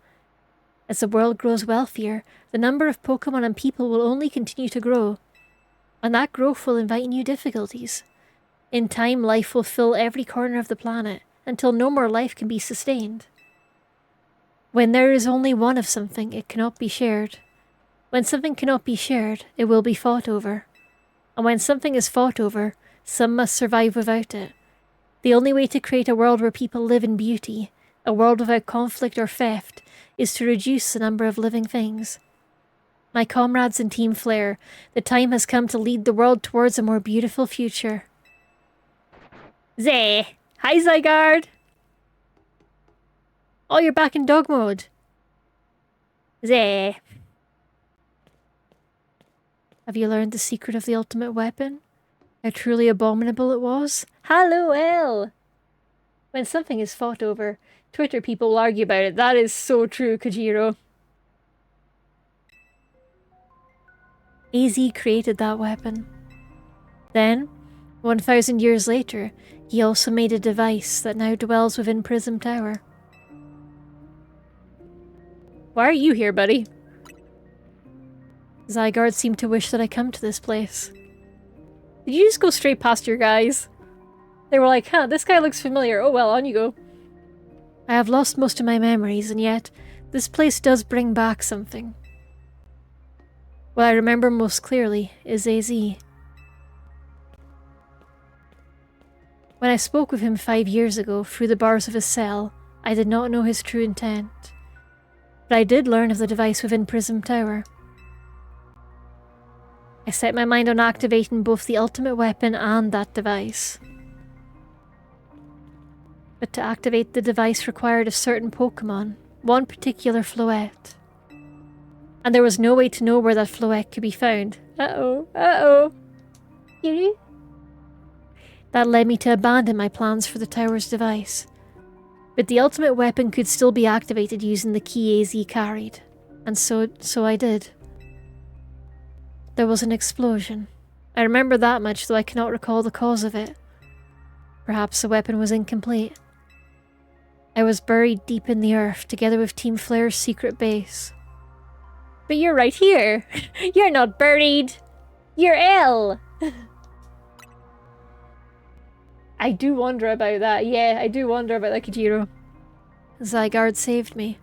Speaker 1: As the world grows wealthier, the number of Pokémon and people will only continue to grow. And that growth will invite new difficulties. In time, life will fill every corner of the planet, until no more life can be sustained. When there is only one of something, it cannot be shared. When something cannot be shared, it will be fought over. And when something is fought over, some must survive without it. The only way to create a world where people live in beauty, a world without conflict or theft, is to reduce the number of living things. My comrades in Team Flare, the time has come to lead the world towards a more beautiful future. Zay! Hi, Zygarde! Oh, you're back in dog mode. Zay! Have you learned the secret of the ultimate weapon? How truly abominable it was? Hello, Elle! When something is fought over, Twitter people will argue about it. That is so true, Kojiro. AZ created that weapon. Then, 1,000 years later, he also made a device that now dwells within Prism Tower. Why are you here, buddy? Zygarde seemed to wish that I come to this place. Did you just go straight past your guys? They were like, huh, this guy looks familiar. Oh well, on you go. I have lost most of my memories, and yet, this place does bring back something. What I remember most clearly is AZ. When I spoke with him 5 years ago through the bars of his cell, I did not know his true intent. But I did learn of the device within Prism Tower. I set my mind on activating both the ultimate weapon and that device. But to activate the device required a certain Pokémon, one particular Floette. And there was no way to know where that Floette could be found. Uh-oh. That led me to abandon my plans for the tower's device. But the ultimate weapon could still be activated using the key AZ carried. And so I did. There was an explosion. I remember that much, though I cannot recall the cause of it. Perhaps the weapon was incomplete. I was buried deep in the earth, together with Team Flare's secret base. But you're right here! You're not buried! You're ill! I do wonder about that. Yeah, I do wonder about that, Kojiro. Zygarde saved me.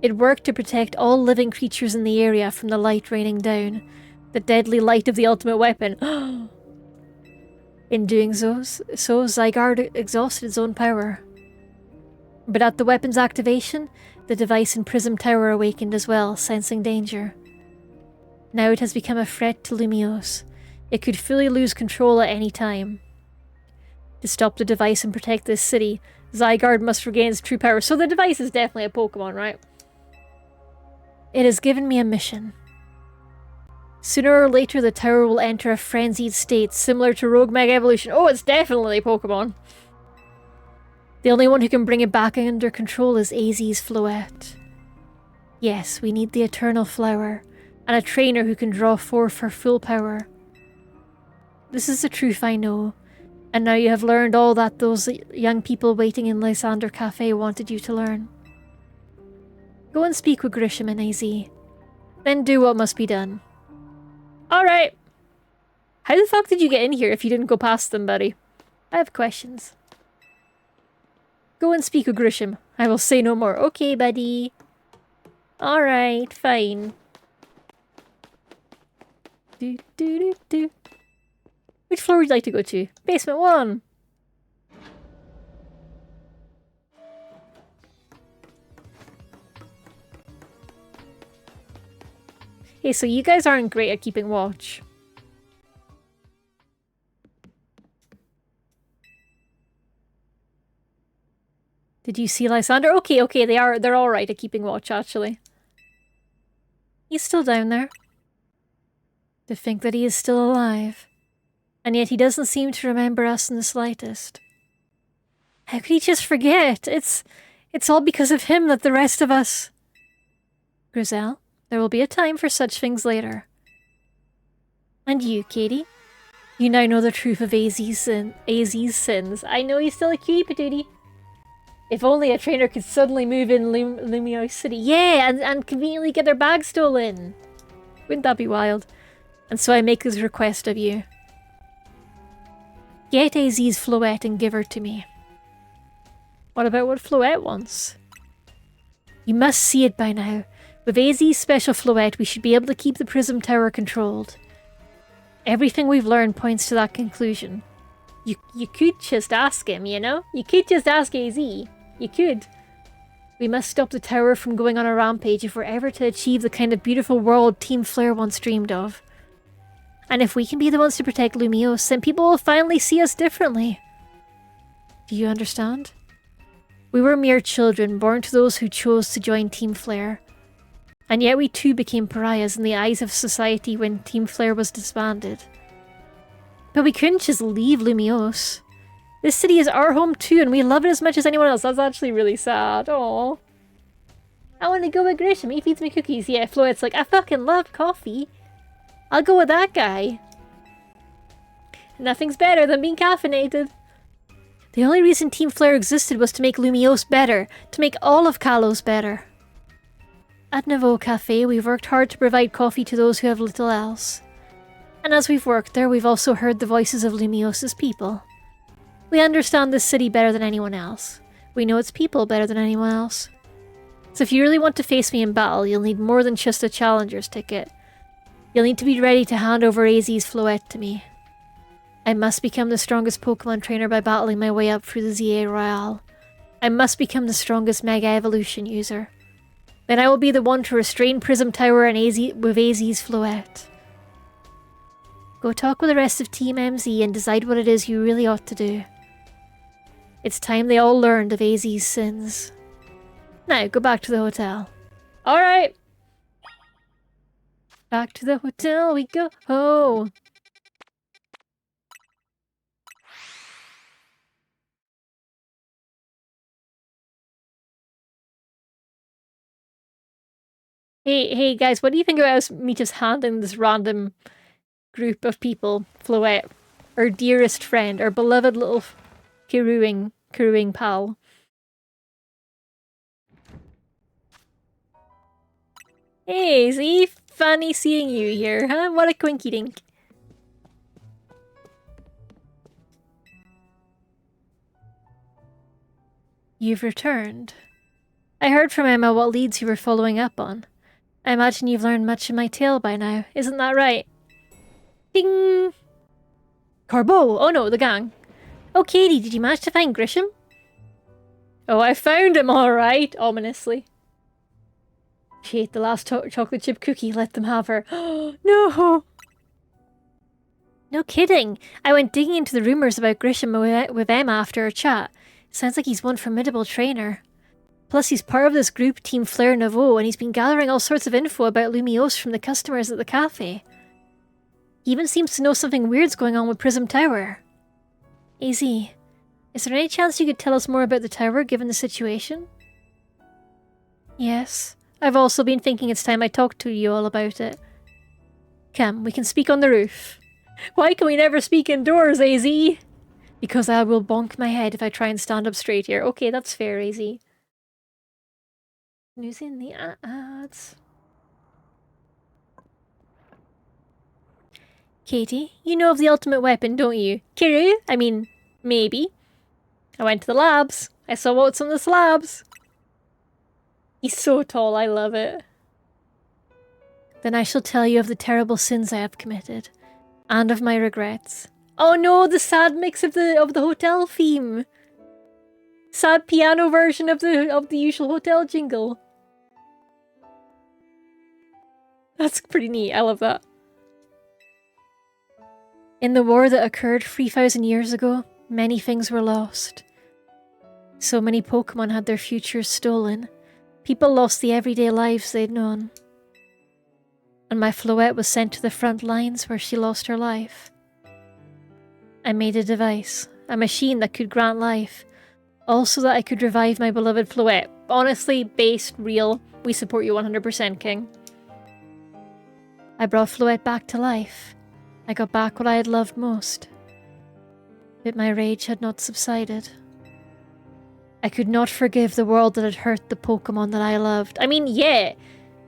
Speaker 1: It worked to protect all living creatures in the area from the light raining down. The deadly light of the ultimate weapon. In doing so, Zygarde exhausted its own power. But at the weapon's activation, the device in Prism Tower awakened as well, sensing danger. Now it has become a threat to Lumiose. It could fully lose control at any time. To stop the device and protect this city, Zygarde must regain its true power. So the device is definitely a Pokemon, right? It has given me a mission. Sooner or later, the tower will enter a frenzied state similar to Rogue Mega Evolution. Oh, it's definitely a Pokemon. The only one who can bring it back under control is AZ's Floette. Yes, we need the Eternal Flower, and a trainer who can draw forth her full power. This is the truth I know, and now you have learned all that those young people waiting in Lysander Cafe wanted you to learn. Go and speak with Grisham and AZ. Then do what must be done. Alright. How the fuck did you get in here if you didn't go past them, buddy? I have questions. Go and speak with Grisham. I will say no more. Okay, buddy. Alright, fine. Do, do, do, do. Which floor would you like to go to? Basement 1. Hey, so you guys aren't great at keeping watch. Did you see Lysander? Okay, they're alright at keeping watch, actually. He's still down there. To think that he is still alive. And yet he doesn't seem to remember us in the slightest. How could he just forget? It's all because of him that the rest of us... Grizel, there will be a time for such things later. And you, Katie? You now know the truth of AZ's sins. I know he's still a cutie patootie. If only a trainer could suddenly move in Lumiose City. Yeah, and conveniently get their bag stolen. Wouldn't that be wild? And so I make this request of you. Get AZ's Floette and give her to me. What about what Floette wants? You must see it by now. With AZ's special Floette, we should be able to keep the Prism Tower controlled. Everything we've learned points to that conclusion. You could just ask him, you know? You could just ask AZ. You could. We must stop the tower from going on a rampage if we're ever to achieve the kind of beautiful world Team Flare once dreamed of. And if we can be the ones to protect Lumiose, then people will finally see us differently. Do you understand? We were mere children, born to those who chose to join Team Flare. And yet we too became pariahs in the eyes of society when Team Flare was disbanded. But we couldn't just leave Lumiose. This city is our home too, and we love it as much as anyone else. That's actually really sad. Aww. I want to go with Grisham. He feeds me cookies. Yeah, Floette's like, I fucking love coffee. I'll go with that guy. Nothing's better than being caffeinated. The only reason Team Flare existed was to make Lumiose better. To make all of Kalos better. At Nouveau Cafe, we've worked hard to provide coffee to those who have little else. And as we've worked there, we've also heard the voices of Lumiose's people. We understand this city better than anyone else. We know its people better than anyone else. So if you really want to face me in battle, you'll need more than just a challenger's ticket. You'll need to be ready to hand over AZ's Floette to me. I must become the strongest Pokemon trainer by battling my way up through the ZA Royale. I must become the strongest Mega Evolution user. Then I will be the one to restrain Prism Tower and with AZ's Floette. Go talk with the rest of Team MZ and decide what it is you really ought to do. It's time they all learned of AZ's sins. Now, go back to the hotel. Alright! Back to the hotel we go. Oh. Hey guys, what do you think about me just handing this random group of people Floette? Our dearest friend, our beloved little Kiruing pal. Hey, see? Funny seeing you here, huh? What a quinky dink. You've returned. I heard from Emma what leads you were following up on. I imagine you've learned much of my tale by now, isn't that right? Ding! Corbeau! Oh no, the gang. Oh, Katie, did you manage to find Grisham? Oh, I found him alright, ominously. She ate the last chocolate chip cookie, let them have her. No! No kidding! I went digging into the rumours about Grisham with Emma after our chat. Sounds like he's one formidable trainer. Plus he's part of this group, Team Flare Nouveau, and he's been gathering all sorts of info about Lumiose from the customers at the cafe. He even seems to know something weird's going on with Prism Tower. AZ, is there any chance you could tell us more about the tower, given the situation? Yes. I've also been thinking it's time I talked to you all about it. Come, we can speak on the roof. Why can we never speak indoors, AZ? Because I will bonk my head if I try and stand up straight here. Okay, that's fair, AZ. News in the ads. Katie, you know of the ultimate weapon, don't you? Kiru? I mean, maybe. I went to the labs. I saw what's on the slabs. He's so tall, I love it. Then I shall tell you of the terrible sins I have committed, and of my regrets. Oh no, the sad mix of the hotel theme. Sad piano version of the usual hotel jingle. That's pretty neat, I love that. In the war that occurred 3,000 years ago, many things were lost. So many Pokémon had their futures stolen. People lost the everyday lives they'd known. And my Floette was sent to the front lines where she lost her life. I made a device, a machine that could grant life, also that I could revive my beloved Floette. Honestly, based, real, we support you 100%, King. I brought Floette back to life. I got back what I had loved most. But my rage had not subsided. I could not forgive the world that had hurt the Pokémon that I loved. I mean, yeah,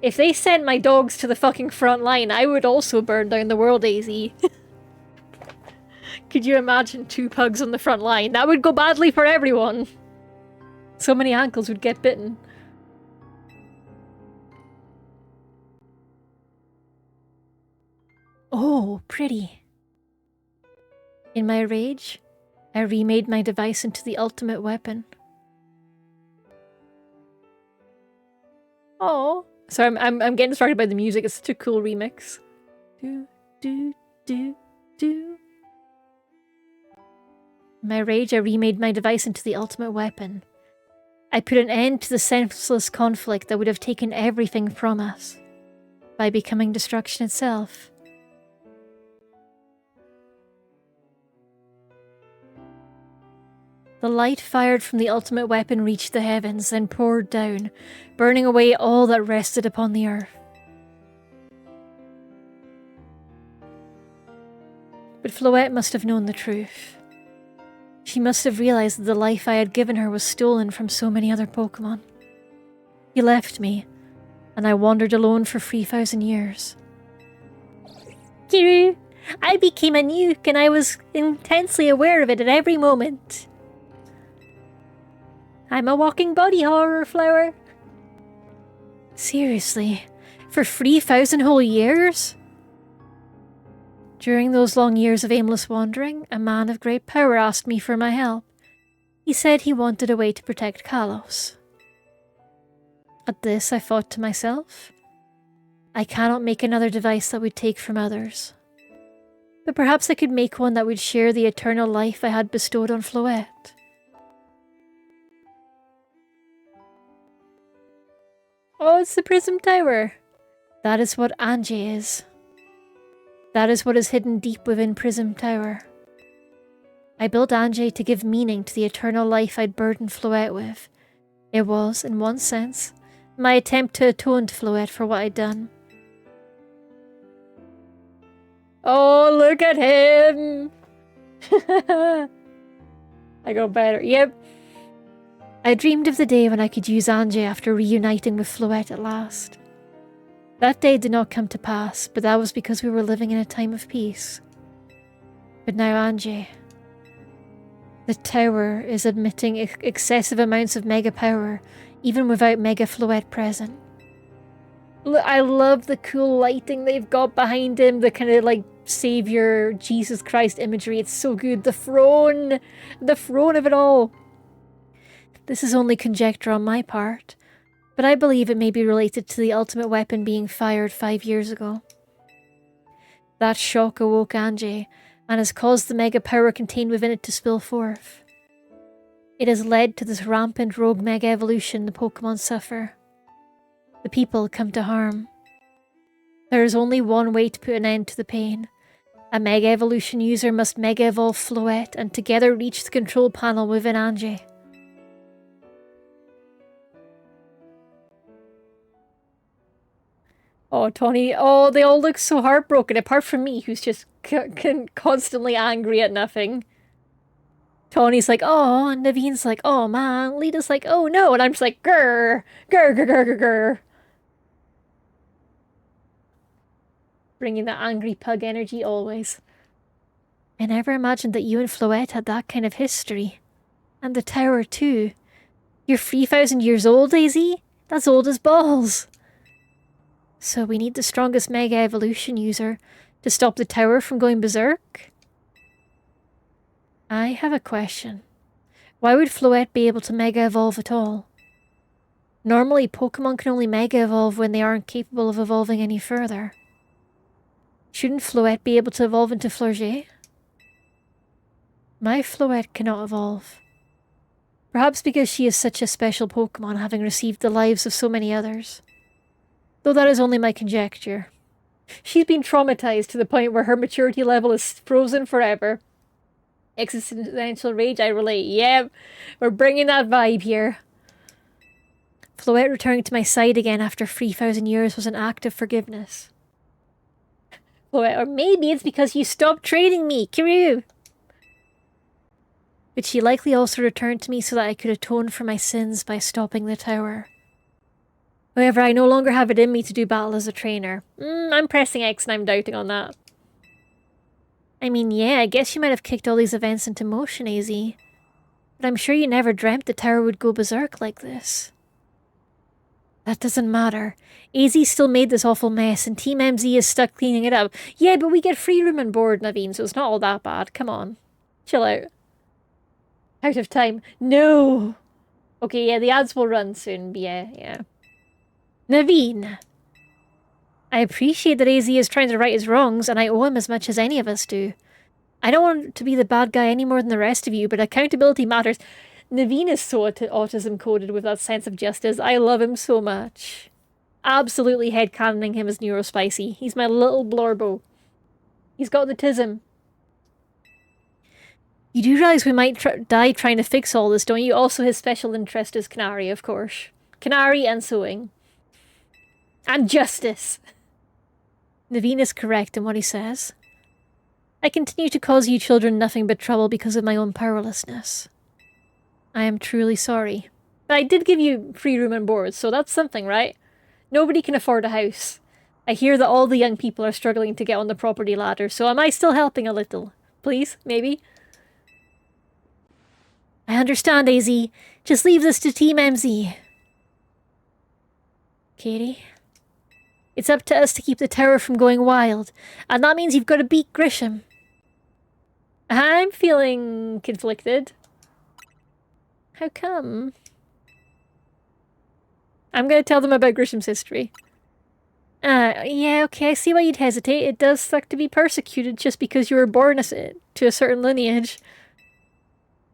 Speaker 1: if they sent my dogs to the fucking front line, I would also burn down the world, AZ. Could you imagine 2 pugs on the front line? That would go badly for everyone. So many ankles would get bitten. Oh, pretty. In my rage, I remade my device into the ultimate weapon. Oh, sorry, I'm getting distracted by the music. It's such a cool remix. Do do do do. In my rage, I remade my device into the ultimate weapon. I put an end to the senseless conflict that would have taken everything from us by becoming destruction itself. The light fired from the ultimate weapon reached the heavens, then poured down, burning away all that rested upon the earth. But Floette must have known the truth. She must have realized that the life I had given her was stolen from so many other Pokémon. He left me, and I wandered alone for 3,000 years. Kiru, I became a nuke, and I was intensely aware of it at every moment. I'm a walking body horror flower. Seriously, for 3,000 whole years? During those long years of aimless wandering, a man of great power asked me for my help. He said he wanted a way to protect Kalos. At this, I thought to myself, I cannot make another device that would take from others. But perhaps I could make one that would share the eternal life I had bestowed on Floette. Oh, it's the Prism Tower. That is what Anjay is. That is what is hidden deep within Prism Tower. I built Anjay to give meaning to the eternal life I'd burdened Floette with. It was, in one sense, my attempt to atone to Floette for what I'd done. Oh, look at him! I got better. Yep. I dreamed of the day when I could use Anjay after reuniting with Floette at last. That day did not come to pass, but that was because we were living in a time of peace. But now Anjay. The tower is admitting excessive amounts of mega power, even without Mega Floette present. I love the cool lighting they've got behind him, the kind of like Savior, Jesus Christ imagery. It's so good. The throne of it all. This is only conjecture on my part, but I believe it may be related to the ultimate weapon being fired 5 years ago. That shock awoke Angie, and has caused the mega power contained within it to spill forth. It has led to this rampant rogue mega evolution the Pokémon suffer. The people come to harm. There is only one way to put an end to the pain. A Mega Evolution user must Mega Evolve Floette and together reach the control panel within Angie. Oh, Tony. Oh, they all look so heartbroken, apart from me, who's just constantly angry at nothing. Tony's like, oh, and Naveen's like, oh man. Lita's like, oh no, and I'm just like, grr, grr, grr, grr, grr, grr. Bringing that angry pug energy always. I never imagined that you and Floette had that kind of history. And the tower too. You're 3,000 years old, AZ? That's old as balls. So we need the strongest Mega Evolution user to stop the tower from going berserk? I have a question. Why would Floette be able to Mega Evolve at all? Normally, Pokemon can only Mega Evolve when they aren't capable of evolving any further. Shouldn't Floette be able to evolve into Florget? My Floette cannot evolve. Perhaps because she is such a special Pokemon, having received the lives of so many others. Though that is only my conjecture. She's been traumatized to the point where her maturity level is frozen forever. Existential rage, I relate. Yep, we're bringing that vibe here. Floette returning to my side again after 3,000 years was an act of forgiveness. Floette, or maybe it's because you stopped trading me, Kiryu. But she likely also returned to me so that I could atone for my sins by stopping the tower. However, I no longer have it in me to do battle as a trainer. I'm pressing X and I'm doubting on that. I mean, yeah, I guess you might have kicked all these events into motion, AZ. But I'm sure you never dreamt the tower would go berserk like this. That doesn't matter. AZ still made this awful mess and Team MZ is stuck cleaning it up. Yeah, but we get free room on board, Naveen, so it's not all that bad. Come on. Chill out. Out of time. No! Okay, yeah, the ads will run soon, but yeah. Naveen! I appreciate that AZ is trying to right his wrongs, and I owe him as much as any of us do. I don't want to be the bad guy any more than the rest of you, but accountability matters. Naveen is so autism-coded with that sense of justice. I love him so much. Absolutely headcanoning him as Neurospicy. He's my little Blorbo. He's got the tism. You do realise we might die trying to fix all this, don't you? Also, his special interest is Canary, of course. Canary and sewing. And justice. Naveen is correct in what he says. I continue to cause you children nothing but trouble because of my own powerlessness. I am truly sorry. But I did give you free room and board, so that's something, right? Nobody can afford a house. I hear that all the young people are struggling to get on the property ladder, so am I still helping a little? Please? Maybe? I understand, AZ. Just leave this to Team MZ. Katie? It's up to us to keep the tower from going wild, and that means you've got to beat Grisham. I'm feeling conflicted. How come? I'm going to tell them about Grisham's history. Yeah, okay, I see why you'd hesitate. It does suck to be persecuted just because you were born to a certain lineage.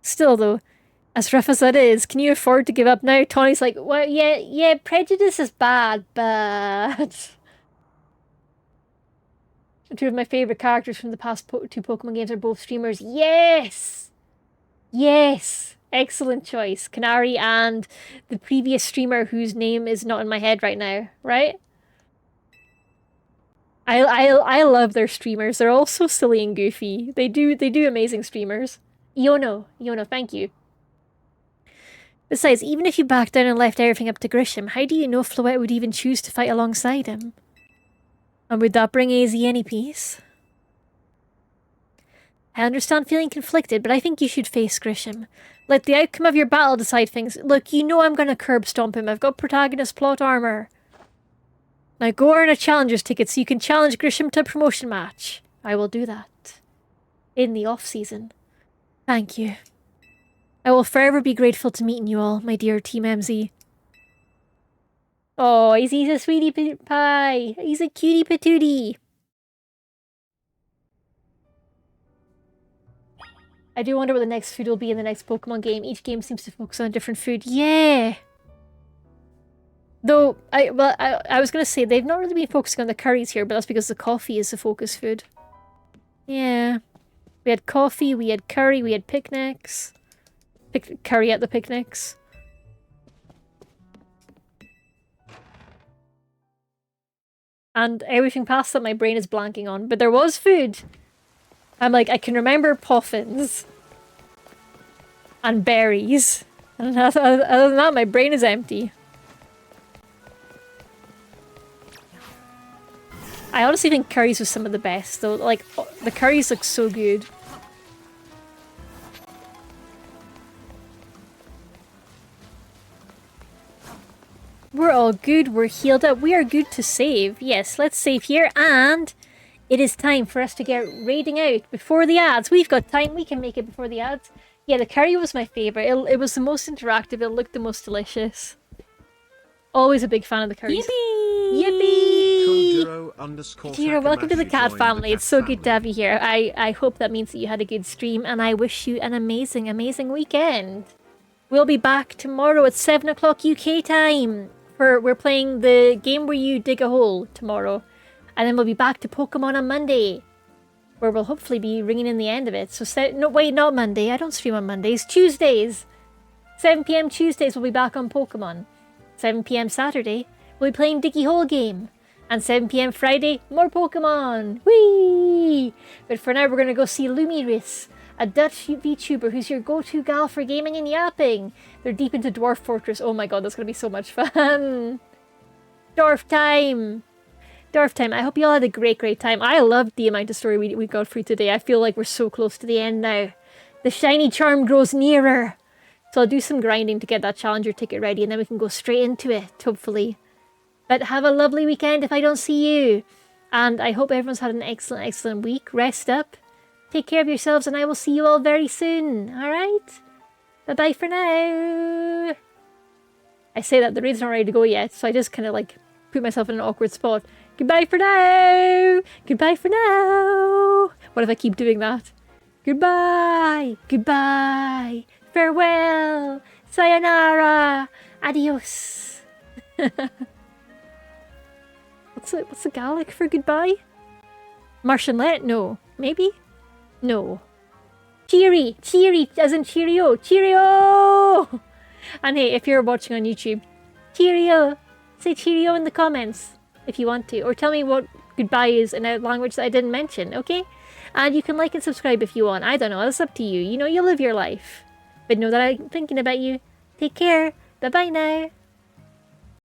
Speaker 1: Still, though, as rough as that is, can you afford to give up now? Tony's like, well, yeah, prejudice is bad, but... Two of my favourite characters from the past two Pokemon games are both streamers. Yes! Yes! Excellent choice. Canary and the previous streamer whose name is not in my head right now, right? I love their streamers. They're all so silly and goofy. They do amazing streamers. Yono, thank you. Besides, even if you backed down and left everything up to Grisham, how do you know Floette would even choose to fight alongside him? And would that bring AZ any peace? I understand feeling conflicted, but I think you should face Grisham. Let the outcome of your battle decide things. Look, you know I'm going to curb stomp him. I've got protagonist plot armor. Now go earn a challenger's ticket so you can challenge Grisham to a promotion match. I will do that. In the off-season. Thank you. I will forever be grateful to meeting you all, my dear Team MZ. Oh, he's a sweetie pie. He's a cutie patootie. I do wonder what the next food will be in the next Pokemon game. Each game seems to focus on a different food. Yeah! Though, I was gonna say, they've not really been focusing on the curries here, but that's because the coffee is the focus food. Yeah. We had coffee, we had curry, we had picnics. Curry at the picnics. And everything past that my brain is blanking on. But there was food. I'm like, I can remember puffins. And berries. And other than that, my brain is empty. I honestly think curries was some of the best, though. Like, the curries look so good. We're all good, we're healed up, we are good to save. Yes, let's save here, and it is time for us to get raiding out before the ads. We've got time, we can make it before the ads. Yeah, the curry was my favourite. It was the most interactive, it looked the most delicious. Always a big fan of the curries. Yippee! Yippee! Kojiro, welcome to the cat family. It's so good to have you here. I hope that means that you had a good stream, and I wish you an amazing, amazing weekend. We'll be back tomorrow at 7 o'clock UK time. We're playing the game where you dig a hole tomorrow. And then we'll be back to Pokemon on Monday, where we'll hopefully be ringing in the end of it. So, no, wait, not Monday. I don't stream on Mondays. Tuesdays. 7 PM Tuesdays we'll be back on Pokemon. 7 PM Saturday, we'll be playing Diggy Hole game. And 7 PM Friday, more Pokemon. Whee! But for now, we're going to go see Lumiris, a Dutch VTuber who's your go-to gal for gaming and yapping. They're deep into Dwarf Fortress. Oh my god, that's going to be so much fun. Dwarf time. Dwarf time. I hope you all had a great time. I loved the amount of story we got through today. I feel like we're so close to the end now. The shiny charm grows nearer. So I'll do some grinding to get that challenger ticket ready, and then we can go straight into it, hopefully. But have a lovely weekend if I don't see you. And I hope everyone's had an excellent week. Rest up. Take care of yourselves, and I will see you all very soon. Alright? Bye-bye for now. I say that the raid's not ready to go yet, so I just kind of like put myself in an awkward spot. Goodbye for now. Goodbye for now. What if I keep doing that? Goodbye. Goodbye. Farewell. Sayonara. Adios. What's the Gaelic for goodbye? Martianlet? No. Maybe? No. Cheery! Cheery! As in cheerio! Cheerio! And hey, if you're watching on YouTube, cheerio! Say cheerio in the comments if you want to. Or tell me what goodbye is in a language that I didn't mention, okay? And you can like and subscribe if you want. I don't know. It's up to you. You know, you live your life. But know that I'm thinking about you. Take care. Bye-bye now.